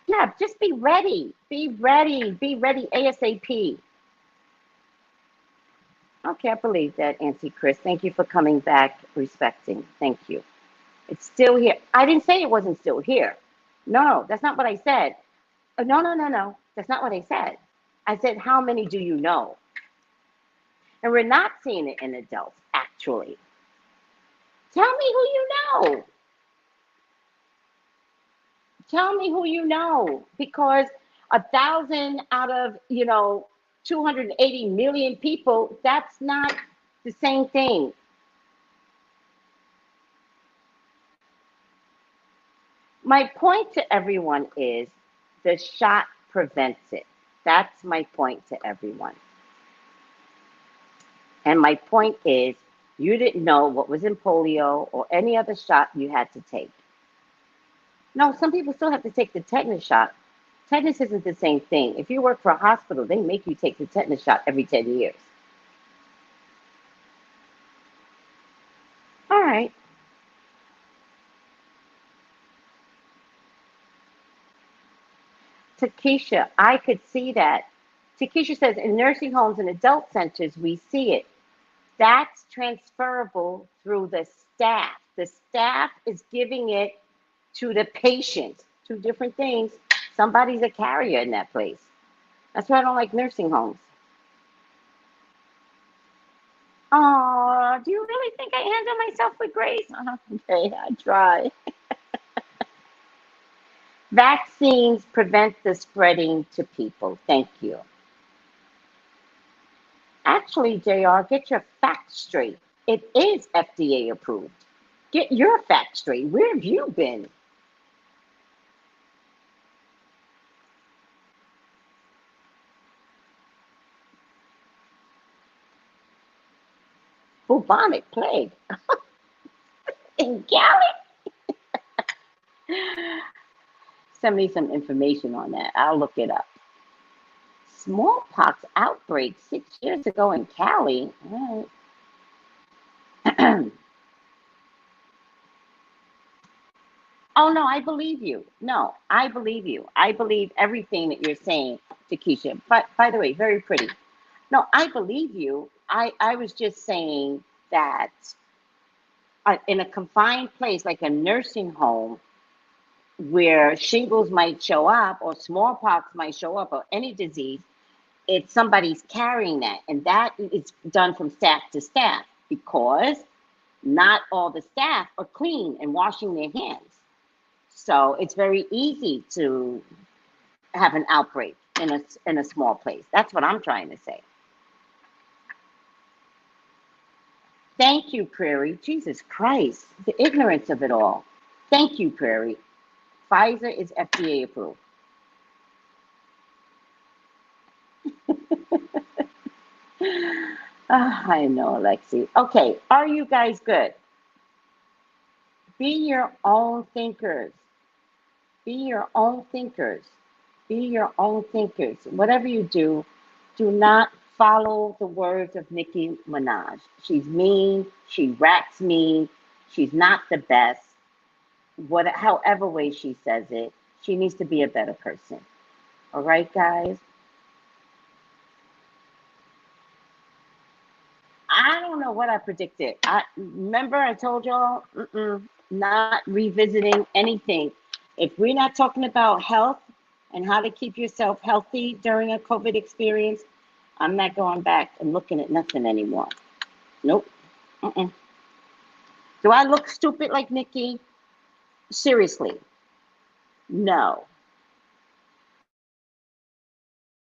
Yeah, just be ready. Be ready. Be ready ASAP. Okay, I believe that, Auntie Chris. Thank you for coming back, respecting. Thank you. It's still here. I didn't say it wasn't still here. No, that's not what I said. No. That's not what I said. I said, how many do you know? And we're not seeing it in adults, actually. Tell me who you know. Tell me who you know. Because 1,000 out of, 280 million people, that's not the same thing. My point to everyone is the shot prevents it. That's my point to everyone. And my point is you didn't know what was in polio or any other shot you had to take. No, some people still have to take the tetanus shot. Tetanus isn't the same thing. If you work for a hospital, they make you take the tetanus shot every 10 years. All right. Takesha, I could see that. Takesha says, in nursing homes and adult centers, we see it. That's transferable through the staff. The staff is giving it to the patient. Two different things. Somebody's a carrier in that place. That's why I don't like nursing homes. Oh, do you really think I handle myself with grace? Okay, I try. Vaccines prevent the spreading to people. Thank you. Actually, JR, get your facts straight. It is FDA approved. Get your facts straight. Where have you been? Bubonic plague in Cali? Send me some information on that. I'll look it up. Smallpox outbreak 6 years ago in Cali. All right. Oh, no, I believe you. No, I believe you. I believe everything that you're saying, Takesha. But by the way, very pretty. No, I believe you. I was just saying that in a confined place like a nursing home where shingles might show up or smallpox might show up or any disease, it's somebody's carrying that. And that is done from staff to staff because not all the staff are clean and washing their hands. So it's very easy to have an outbreak in a small place. That's what I'm trying to say. Thank you, Prairie. Jesus Christ, the ignorance of it all. Thank you, Prairie. Pfizer is FDA approved. I know, Alexi. Okay, are you guys good? Be your own thinkers. Be your own thinkers. Be your own thinkers. Whatever you do not follow the words of Nicki Minaj. She's mean. She raps mean. She's not the best. However way she says it, she needs to be a better person. All right, guys? I don't know what I predicted. Remember I told y'all, not revisiting anything. If we're not talking about health and how to keep yourself healthy during a COVID experience, I'm not going back and looking at nothing anymore. Nope. Do I look stupid like Nicki? Seriously. No.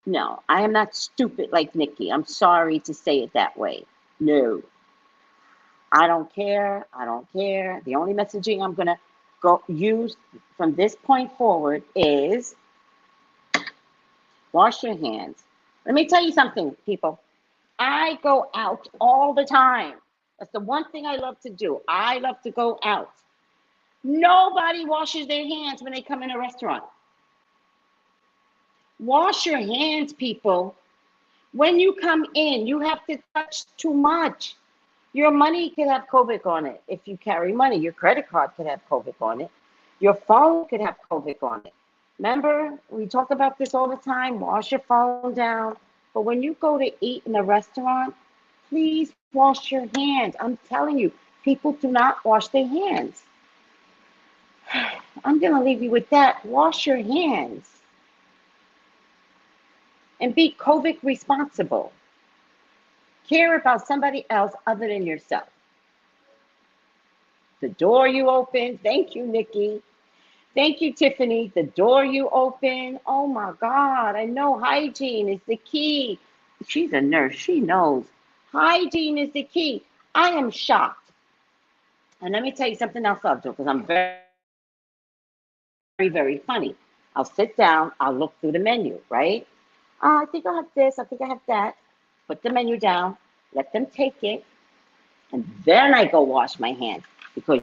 No, I am not stupid like Nicki. I'm sorry to say it that way. No. I don't care. I don't care. The only messaging I'm going to go use from this point forward is wash your hands. Let me tell you something, people. I go out all the time. That's the one thing I love to do. I love to go out. Nobody washes their hands when they come in a restaurant. Wash your hands, people. When you come in, you have to touch too much. Your money could have COVID on it. If you carry money, your credit card could have COVID on it. Your phone could have COVID on it. Remember, we talk about this all the time. Wash your phone down. But when you go to eat in a restaurant, please wash your hands. I'm telling you, people do not wash their hands. I'm going to leave you with that. Wash your hands and be COVID responsible. Care about somebody else other than yourself. The door you open, thank you, Nicki. Thank you, Tiffany. The door you open, oh my God, I know hygiene is the key. She's a nurse, she knows. Hygiene is the key. I am shocked. And let me tell you something else I'll do, because I'm very, very funny. I'll sit down, I'll look through the menu, right? I think I have this, I think I have that. Put the menu down, let them take it, and then I go wash my hands, because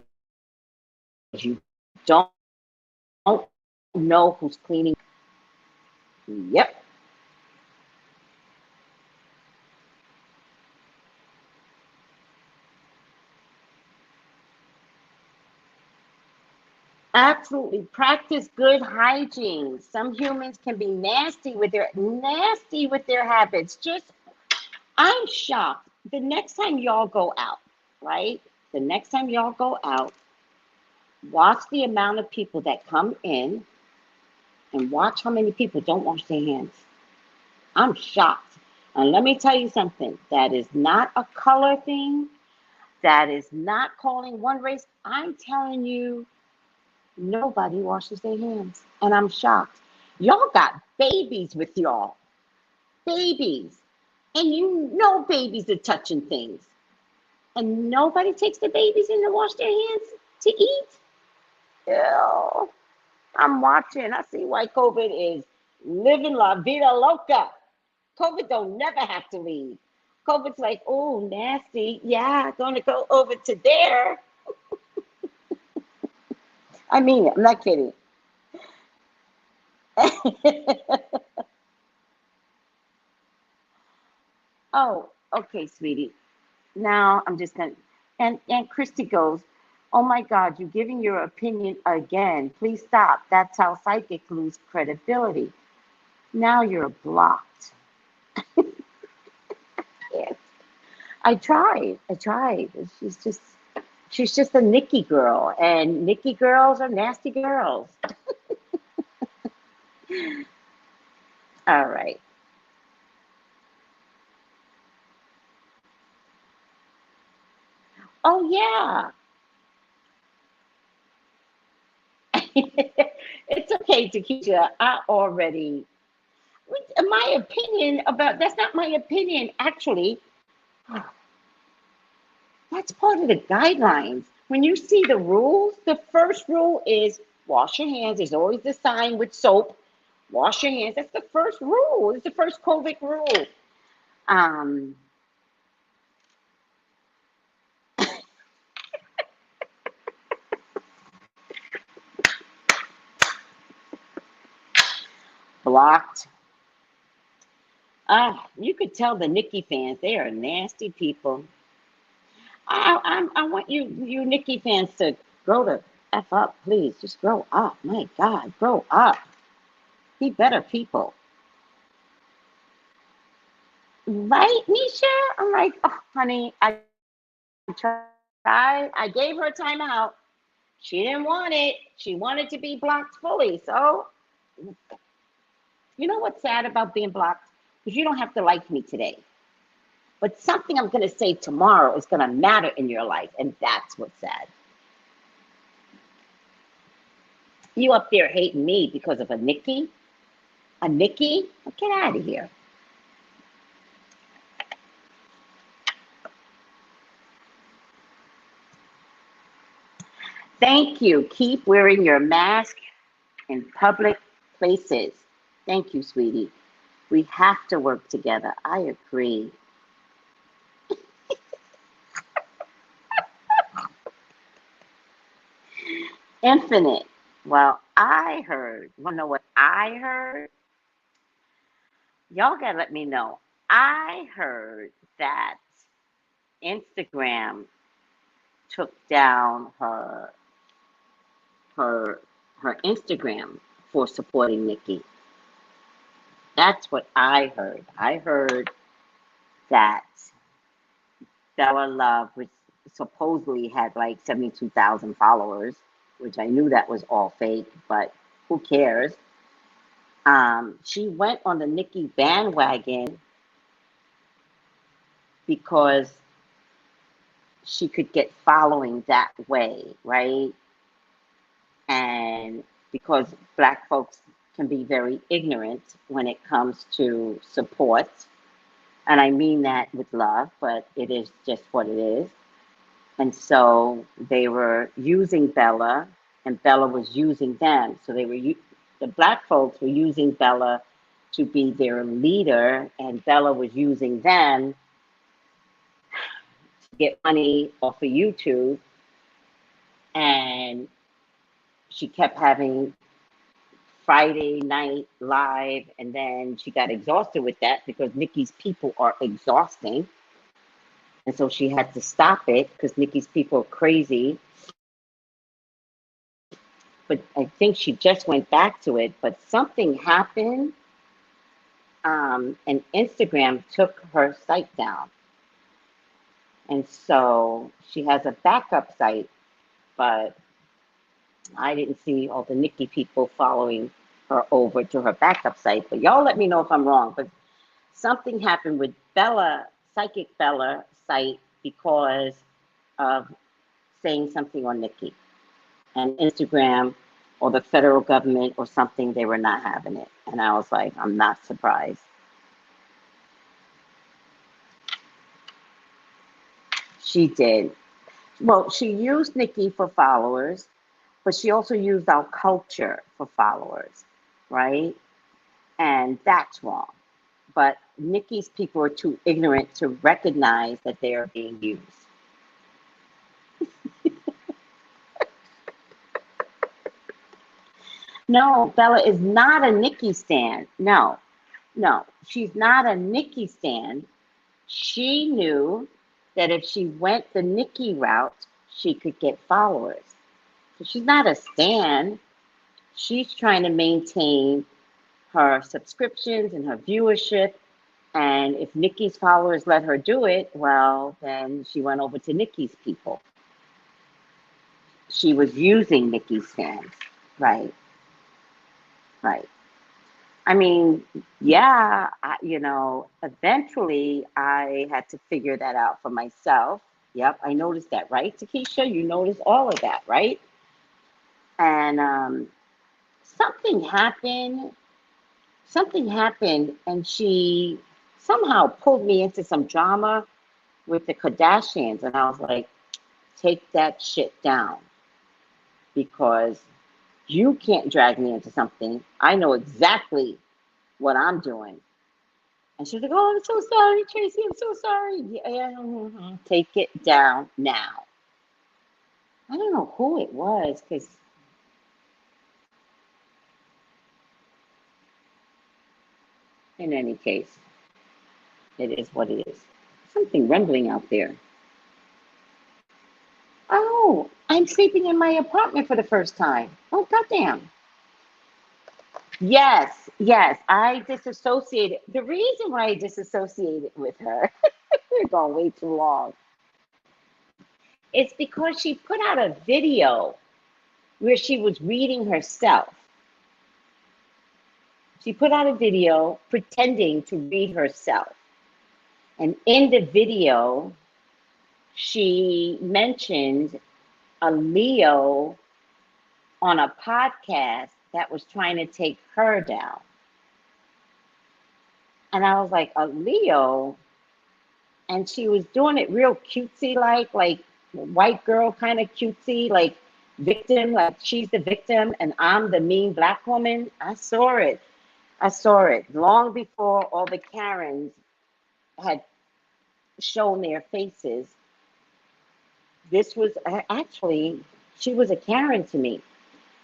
you don't know who's cleaning. Yep. Absolutely. Practice good hygiene. Some humans can be nasty with their habits. I'm shocked. The next time y'all go out, right? The next time y'all go out, watch the amount of people that come in and watch how many people don't wash their hands. I'm shocked. And let me tell you something. That is not a color thing. That is not calling one race. I'm telling you, nobody washes their hands. And I'm shocked. Y'all got babies with y'all. Babies. And you know babies are touching things. And nobody takes the babies in to wash their hands to eat. Ew. I'm watching. I see why COVID is living la vida loca. COVID don't never have to leave. COVID's like, oh, nasty. Yeah, gonna go over to there. I mean it. I'm not kidding. Oh, okay, sweetie. Now I'm just gonna, and Christy goes, oh my God, you're giving your opinion again. Please stop. That's how psychics lose credibility. Now you're blocked. Yes. I tried. She's just a Nicki girl, and Nicki girls are nasty girls. All right. Oh yeah. It's okay, Takesha. I already, my opinion about, that's not my opinion, actually. That's part of the guidelines. When you see the rules, the first rule is wash your hands. There's always the sign with soap. Wash your hands. That's the first rule. It's the first COVID rule. Um, Blocked. You could tell the Nicki fans, they are nasty people. I want you Nicki fans to grow the F up, please. Just grow up. My God, grow up. Be better people. Right, Nisha? I'm like, oh, honey, I tried. I gave her time out. She didn't want it. She wanted to be blocked fully. So, you know what's sad about being blocked? Because you don't have to like me today. But something I'm going to say tomorrow is going to matter in your life. And that's what's sad. You up there hating me because of a Nicki? A Nicki? Get out of here. Thank you. Keep wearing your mask in public places. Thank you, sweetie. We have to work together. I agree. Infinite. Well, I heard, you want to know what I heard? Y'all gotta let me know. I heard that Instagram took down her her Instagram for supporting Nicki. That's what I heard. I heard that Bella Love, which supposedly had like 72,000 followers, which I knew that was all fake, but who cares? She went on the Nicki bandwagon because she could get following that way, right? And because Black folks can be very ignorant when it comes to support. And I mean that with love, but it is just what it is. And so they were using Bella, and Bella was using them. So the Black folks were using Bella to be their leader, and Bella was using them to get money off of YouTube. And she kept having Friday night live, and then she got exhausted with that because Nicki's people are exhausting. And so she had to stop it because Nicki's people are crazy. But I think she just went back to it. But something happened, and Instagram took her site down. And so she has a backup site, but I didn't see all the Nicki people following her over to her backup site. But y'all let me know if I'm wrong. But something happened with Bella, Psychic Bella site, because of saying something on Nicki. And Instagram or the federal government or something, they were not having it. And I was like, I'm not surprised. She did. Well, she used Nicki for followers, but she also used our culture for followers, right? And that's wrong. But Nicki's people are too ignorant to recognize that they are being used. No, Bella is not a Nicki stan. No, she's not a Nicki stan. She knew that if she went the Nicki route, she could get followers. So she's not a stan. She's trying to maintain her subscriptions and her viewership. And if Nicki's followers let her do it, well, then she went over to Nicki's people. She was using Nicki's fans, right? Right. I mean, yeah, eventually I had to figure that out for myself. Yep, I noticed that, right, Takesha? You noticed all of that, right? And something happened, and she somehow pulled me into some drama with the Kardashians, and I was like, take that shit down, because you can't drag me into something. I know exactly what I'm doing. And she's like, oh, I'm so sorry, Tracy, I'm so sorry. Yeah, take it down now. I don't know who it was, because in any case, it is what it is. Something rumbling out there. Oh, I'm sleeping in my apartment for the first time. Oh, goddamn. Yes, I disassociated. The reason why I disassociated with her, we're going way too long, it's because she put out a video where she was reading herself. She put out a video pretending to read herself. And in the video, she mentioned a Leo on a podcast that was trying to take her down. And I was like, a Leo? And she was doing it real cutesy, like white girl kind of cutesy, like victim, like she's the victim and I'm the mean Black woman. I saw it long before all the Karens had shown their faces. This was actually, she was a Karen to me.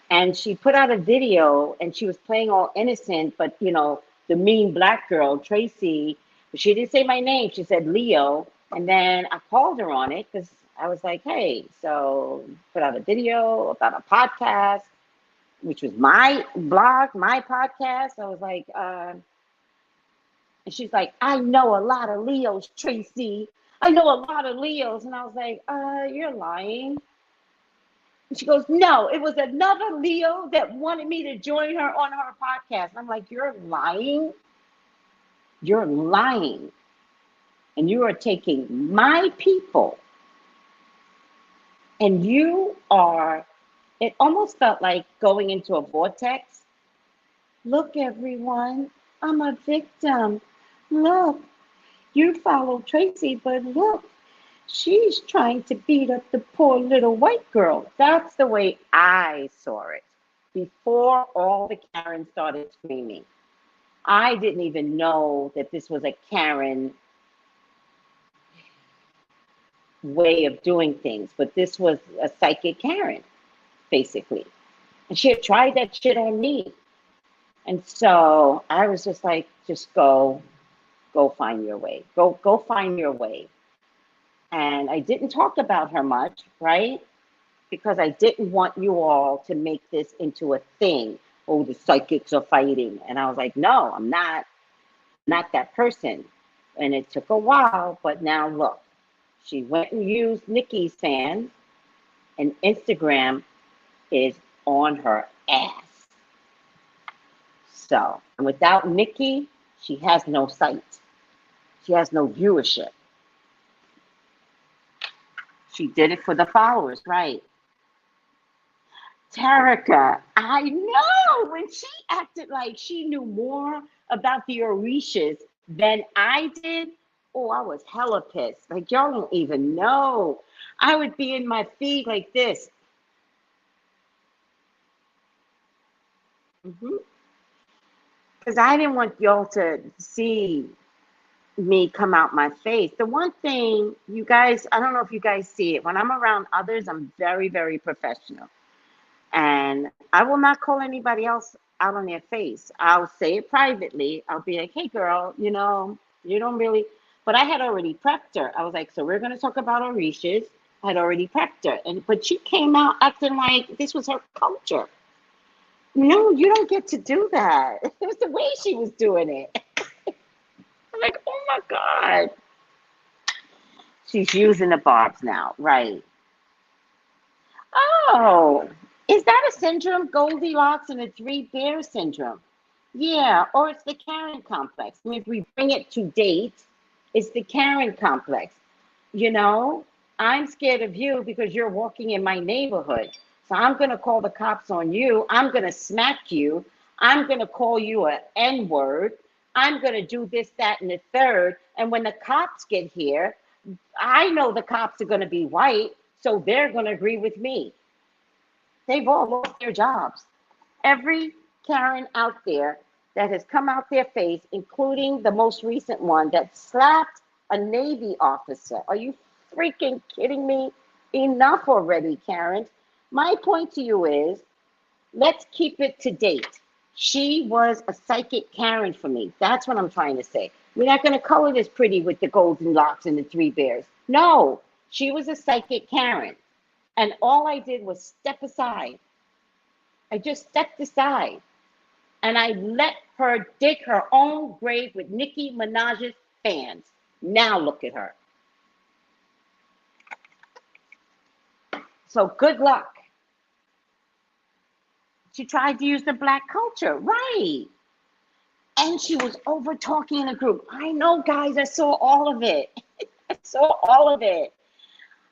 And she put out a video and she was playing all innocent, but the the mean black girl, Tracy. She didn't say my name. She said Leo. And then I called her on it because I was like, hey, so put out a video about a podcast, which was my blog, my podcast. I was like, and she's like, I know a lot of Leos, Tracy. I know a lot of Leos. And I was like, you're lying. And she goes, no, it was another Leo that wanted me to join her on her podcast. And I'm like, you're lying. You're lying. And you are taking my people. And you are, it almost felt like going into a vortex. Look, everyone, I'm a victim. Look, you follow Tracy, but look, she's trying to beat up the poor little white girl. That's the way I saw it before all the Karens started screaming. I didn't even know that this was a Karen way of doing things, but this was a psychic Karen, basically. And she had tried that shit on me. And so I was just like, just go find your way. Go find your way. And I didn't talk about her much, right? Because I didn't want you all to make this into a thing. Oh, the psychics are fighting. And I was like, no, I'm not that person. And it took a while, but now look, she went and used Nicki's fans, and Instagram is on her ass. So, and without Nicki, she has no sight. She has no viewership. She did it for the followers, right? Tarika, I know, when she acted like she knew more about the Orishas than I did, oh, I was hella pissed. Like, y'all don't even know. I would be in my feed like this. Because I didn't want y'all to see me come out my face. The one thing, you guys, I don't know if you guys see it. When I'm around others, I'm very, very professional. And I will not call anybody else out on their face. I'll say it privately. I'll be like, hey, girl, you know, you don't really. But I had already prepped her. I was like, so we're going to talk about Orishas. I had already prepped her. But she came out acting like this was her culture. No, you don't get to do that. It was the way she was doing it. I'm like, oh my God. She's using the barbs now, right? Oh, is that a syndrome? Goldilocks and the Three Bears syndrome? Yeah, or it's the Karen complex. I mean, if we bring it to date, it's the Karen complex. You know, I'm scared of you because you're walking in my neighborhood. So I'm going to call the cops on you. I'm going to smack you. I'm going to call you an N-word. I'm going to do this, that, and the third. And when the cops get here, I know the cops are going to be white, so they're going to agree with me. They've all lost their jobs. Every Karen out there that has come out their face, including the most recent one that slapped a Navy officer. Are you freaking kidding me? Enough already, Karen. My point to you is, let's keep it to date. She was a psychic Karen for me. That's what I'm trying to say. We're not going to color this pretty with the golden locks and the three bears. No, she was a psychic Karen. And all I did was step aside. I just stepped aside. And I let her dig her own grave with Nicki Minaj's fans. Now look at her. So good luck. She tried to use the black culture, right? And she was over talking in a group. I know, guys, I saw all of it. I saw all of it.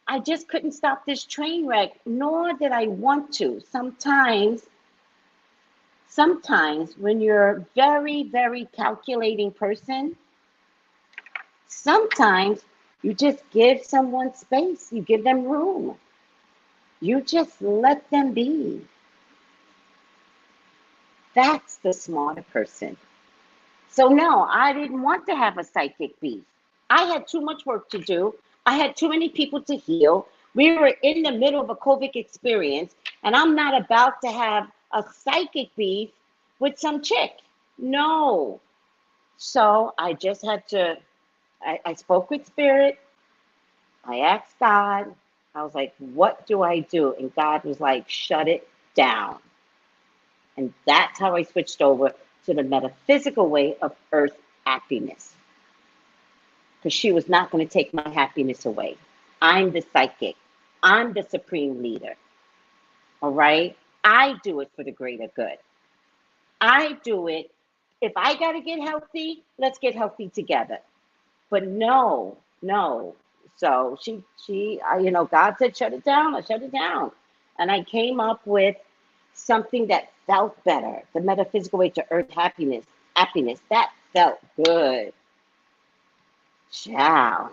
I just couldn't stop this train wreck, nor did I want to. Sometimes when you're a very, very calculating person, sometimes you just give someone space. You give them room. You just let them be. That's the smarter person. So no, I didn't want to have a psychic beef. I had too much work to do. I had too many people to heal. We were in the middle of a COVID experience, and I'm not about to have a psychic beef with some chick. No, So I just had to, I spoke with Spirit. I asked God, I was like, what do I do? And God was like, shut it down. And that's how I switched over to the metaphysical way of earth happiness. Because she was not going to take my happiness away. I'm the psychic. I'm the supreme leader. All right? I do it for the greater good. I do it. If I got to get healthy, let's get healthy together. But no. So God said, shut it down. I shut it down. And I came up with something that felt better. The metaphysical way to earth happiness. That felt good. Ciao.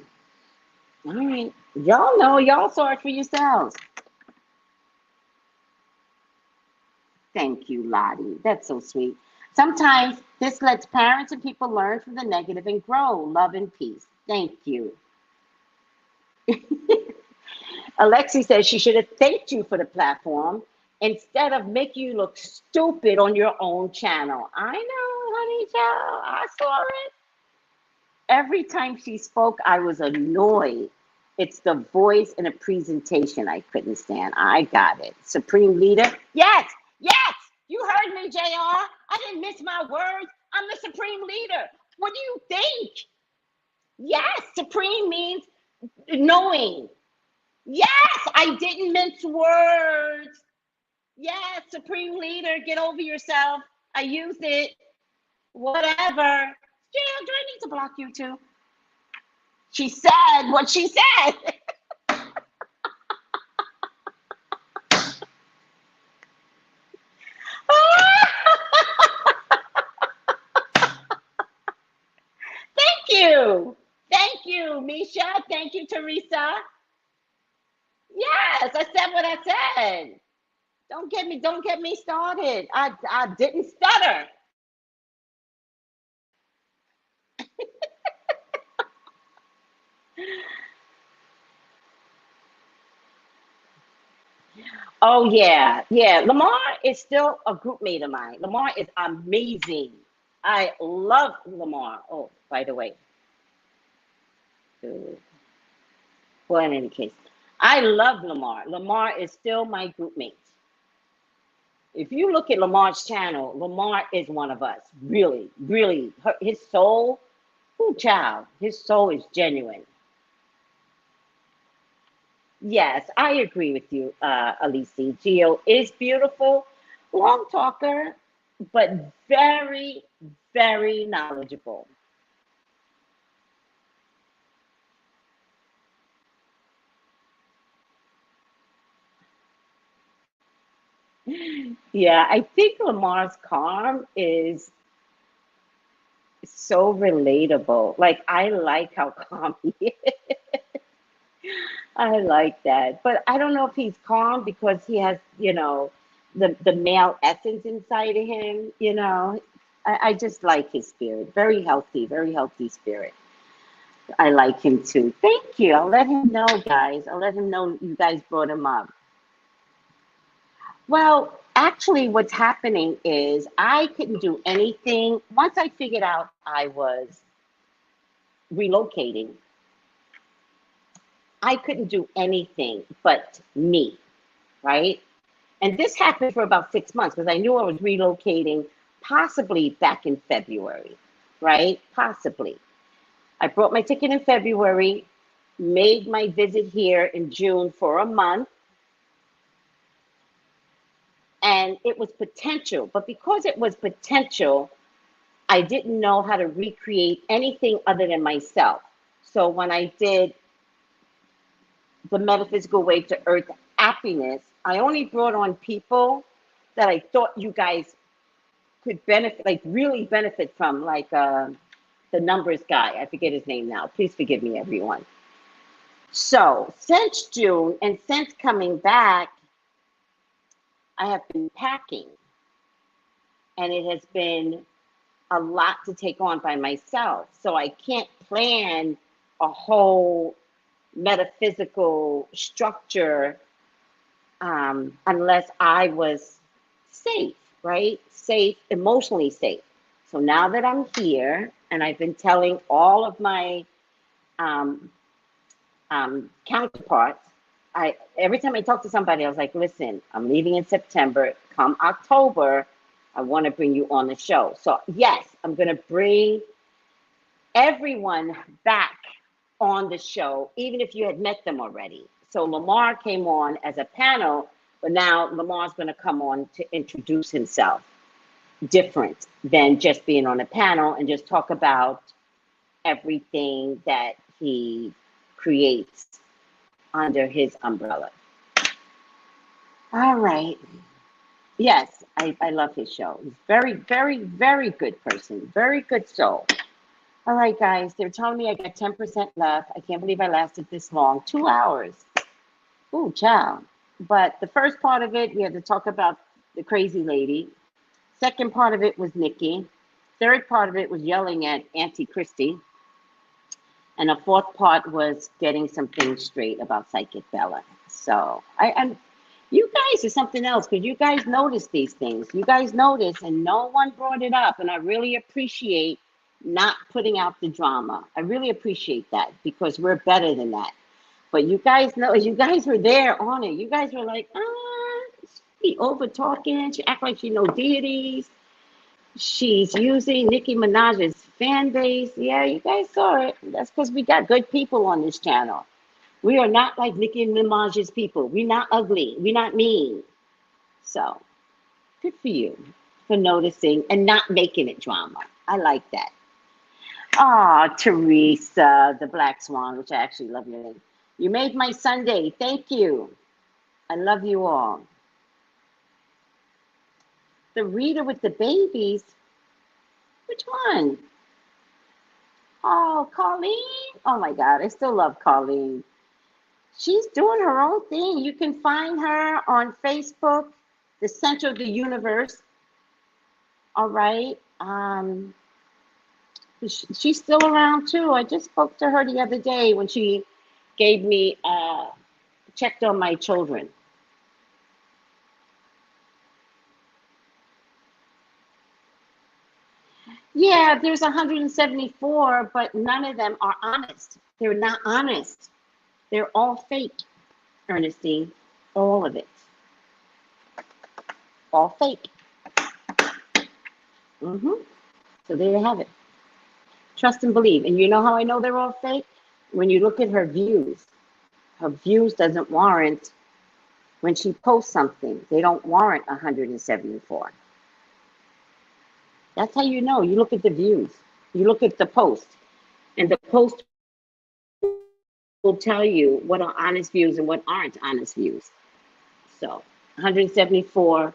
All right. Y'all know, y'all saw it for yourselves. Thank you, Lottie. That's so sweet. Sometimes this lets parents and people learn from the negative and grow. Love and peace. Thank you. Alexi says she should have thanked you for the platform instead of making you look stupid on your own channel. I know, honey child. I saw it. Every time she spoke, I was annoyed. It's the voice and the presentation I couldn't stand. I got it. Supreme leader. Yes. You heard me, JR. I didn't miss my words. I'm the supreme leader. What do you think? Yes, supreme means knowing. Yes, I didn't mince words. Yes, supreme leader, get over yourself. I used it. Whatever. JR, do I need to block you too? She said what she said. Thank you, Misha. Thank you, Teresa. Yes, I said what I said. Don't get me started. I didn't stutter. Oh yeah. Lamar is still a group mate of mine. Lamar is amazing. I love Lamar. Oh, by the way. Well, in any case, I love Lamar. Lamar is still my group mate. If you look at Lamar's channel, Lamar is one of us. Really. His soul, child, his soul is genuine. Yes, I agree with you, Alice. Gio is beautiful, long talker, but very, very knowledgeable. Yeah, I think Lamar's calm is so relatable. Like, I like how calm he is. I like that. But I don't know if he's calm because he has, the male essence inside of him, I just like his spirit. Very healthy spirit. I like him too. Thank you. I'll let him know, guys. I'll let him know you guys brought him up. Well, actually, what's happening is I couldn't do anything. Once I figured out I was relocating, I couldn't do anything but me, right? And this happened for about 6 months because I knew I was relocating possibly back in February, right? Possibly. I bought my ticket in February, made my visit here in June for a month, and it was potential. But because it was potential, I didn't know how to recreate anything other than myself. So when I did the metaphysical way to earth happiness, I only brought on people that I thought you guys could benefit, like really benefit from, like the numbers guy. I forget his name now. Please forgive me, everyone. So since June and since coming back, I have been packing, and it has been a lot to take on by myself. So I can't plan a whole metaphysical structure unless I was safe, right? Safe, emotionally safe. So now that I'm here, and I've been telling all of my um, counterparts, every time I talk to somebody, I was like, listen, I'm leaving in September. Come October, I want to bring you on the show. So yes, I'm going to bring everyone back on the show, even if you had met them already. So Lamar came on as a panel, but now Lamar's going to come on to introduce himself, different than just being on a panel and just talk about everything that he creates under his umbrella. All right. Yes, I love his show. He's very, very, very good person. Very good soul. All right, guys. They're telling me I got 10% left. I can't believe I lasted this long. 2 hours. Ooh, child. But the first part of it, we had to talk about the crazy lady. Second part of it was Nicki. Third part of it was yelling at Auntie Christie. And the fourth part was getting some things straight about Psychic Bella. So you guys are something else, because you guys notice these things. You guys notice, and no one brought it up. And I really appreciate not putting out the drama. I really appreciate that, because we're better than that. But you guys know, you guys were there on it. You guys were like, she over talking. She act like she know deities. She's using Nicki Minaj's fan base. Yeah, you guys saw it. That's because we got good people on this channel. We are not like Nicki Minaj's people. We're not ugly. We're not mean. So, good for you for noticing and not making it drama. I like that. Ah, Teresa, the Black Swan, which I actually love your name. You made my Sunday. Thank you. I love you all. The reader with the babies. Which one? Oh, Colleen. Oh my God, I still love Colleen. She's doing her own thing. You can find her on Facebook, the center of the universe. All right. She's still around too. I just spoke to her the other day when she gave me, checked on my children. Yeah, there's 174, but none of them are honest. They're not honest. They're all fake, Ernestine. All of it. All fake. So there you have it. Trust and believe. And you know how I know they're all fake? When you look at her views doesn't warrant, when she posts something, they don't warrant 174. That's how you know. You look at the views. You look at the post. And the post will tell you what are honest views and what aren't honest views. So 174,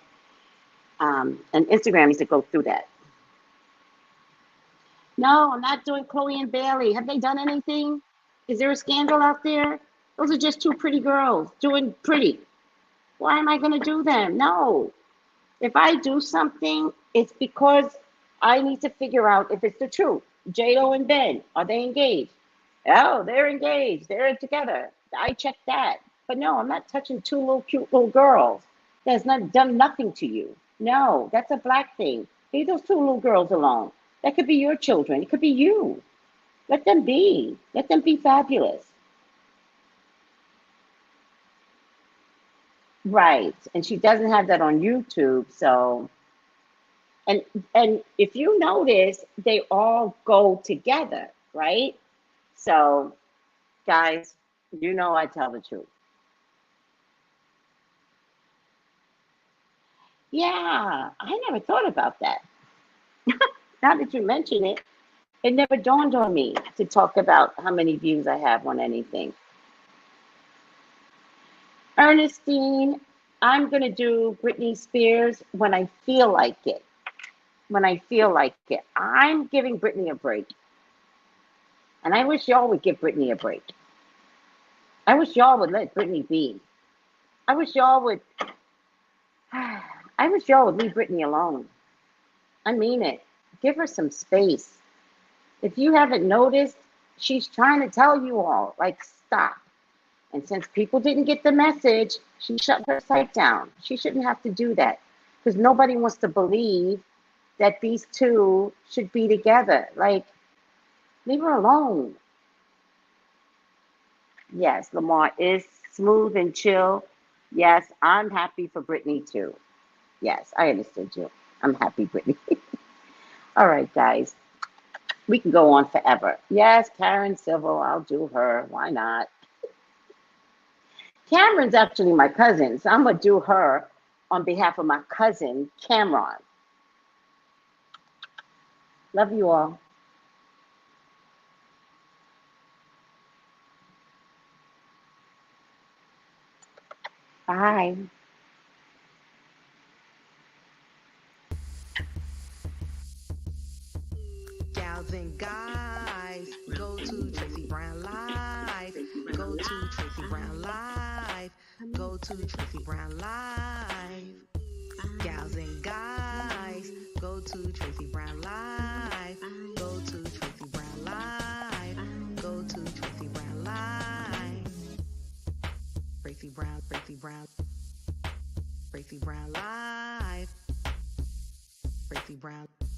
and Instagram needs to go through that. No, I'm not doing Chloe and Bailey. Have they done anything? Is there a scandal out there? Those are just two pretty girls doing pretty. Why am I going to do them? No. If I do something, it's because I need to figure out if it's the truth. J.O. and Ben, are they engaged? Oh, they're engaged. They're together. I checked that. But no, I'm not touching two little cute little girls. That's not done nothing to you. No, that's a black thing. Leave those two little girls alone. That could be your children. It could be you. Let them be. Let them be fabulous. Right. And she doesn't have that on YouTube. So, and if you notice, they all go together, right? So, guys, you know I tell the truth. Yeah, I never thought about that. Now that you mention it, it never dawned on me to talk about how many views I have on anything. Ernestine, I'm going to do Britney Spears when I feel like it. When I feel like it. I'm giving Britney a break. And I wish y'all would give Britney a break. I wish y'all would let Britney be. I wish y'all would leave Britney alone. I mean it. Give her some space. If you haven't noticed, she's trying to tell you all, like, stop. And since people didn't get the message, she shut her site down. She shouldn't have to do that, because nobody wants to believe that these two should be together. Like, leave her alone. Yes, Lamar is smooth and chill. Yes, I'm happy for Brittany too. Yes, I understood you. I'm happy, Brittany. All right, guys. We can go on forever. Yes, Karen Civil, I'll do her. Why not? Cameron's actually my cousin, so I'm going to do her on behalf of my cousin, Cameron. Love you all. Bye. Gals and guys, go to Tracy Brown Live. Go to Tracy Brown Live. Go to Tracy Brown Live. Gals and guys, go to Tracy Brown Live. Go to Tracy Brown Live. Go to Tracy Brown Live. Tracy Brown, Tracy Brown. Tracy Brown Live. Tracy Brown.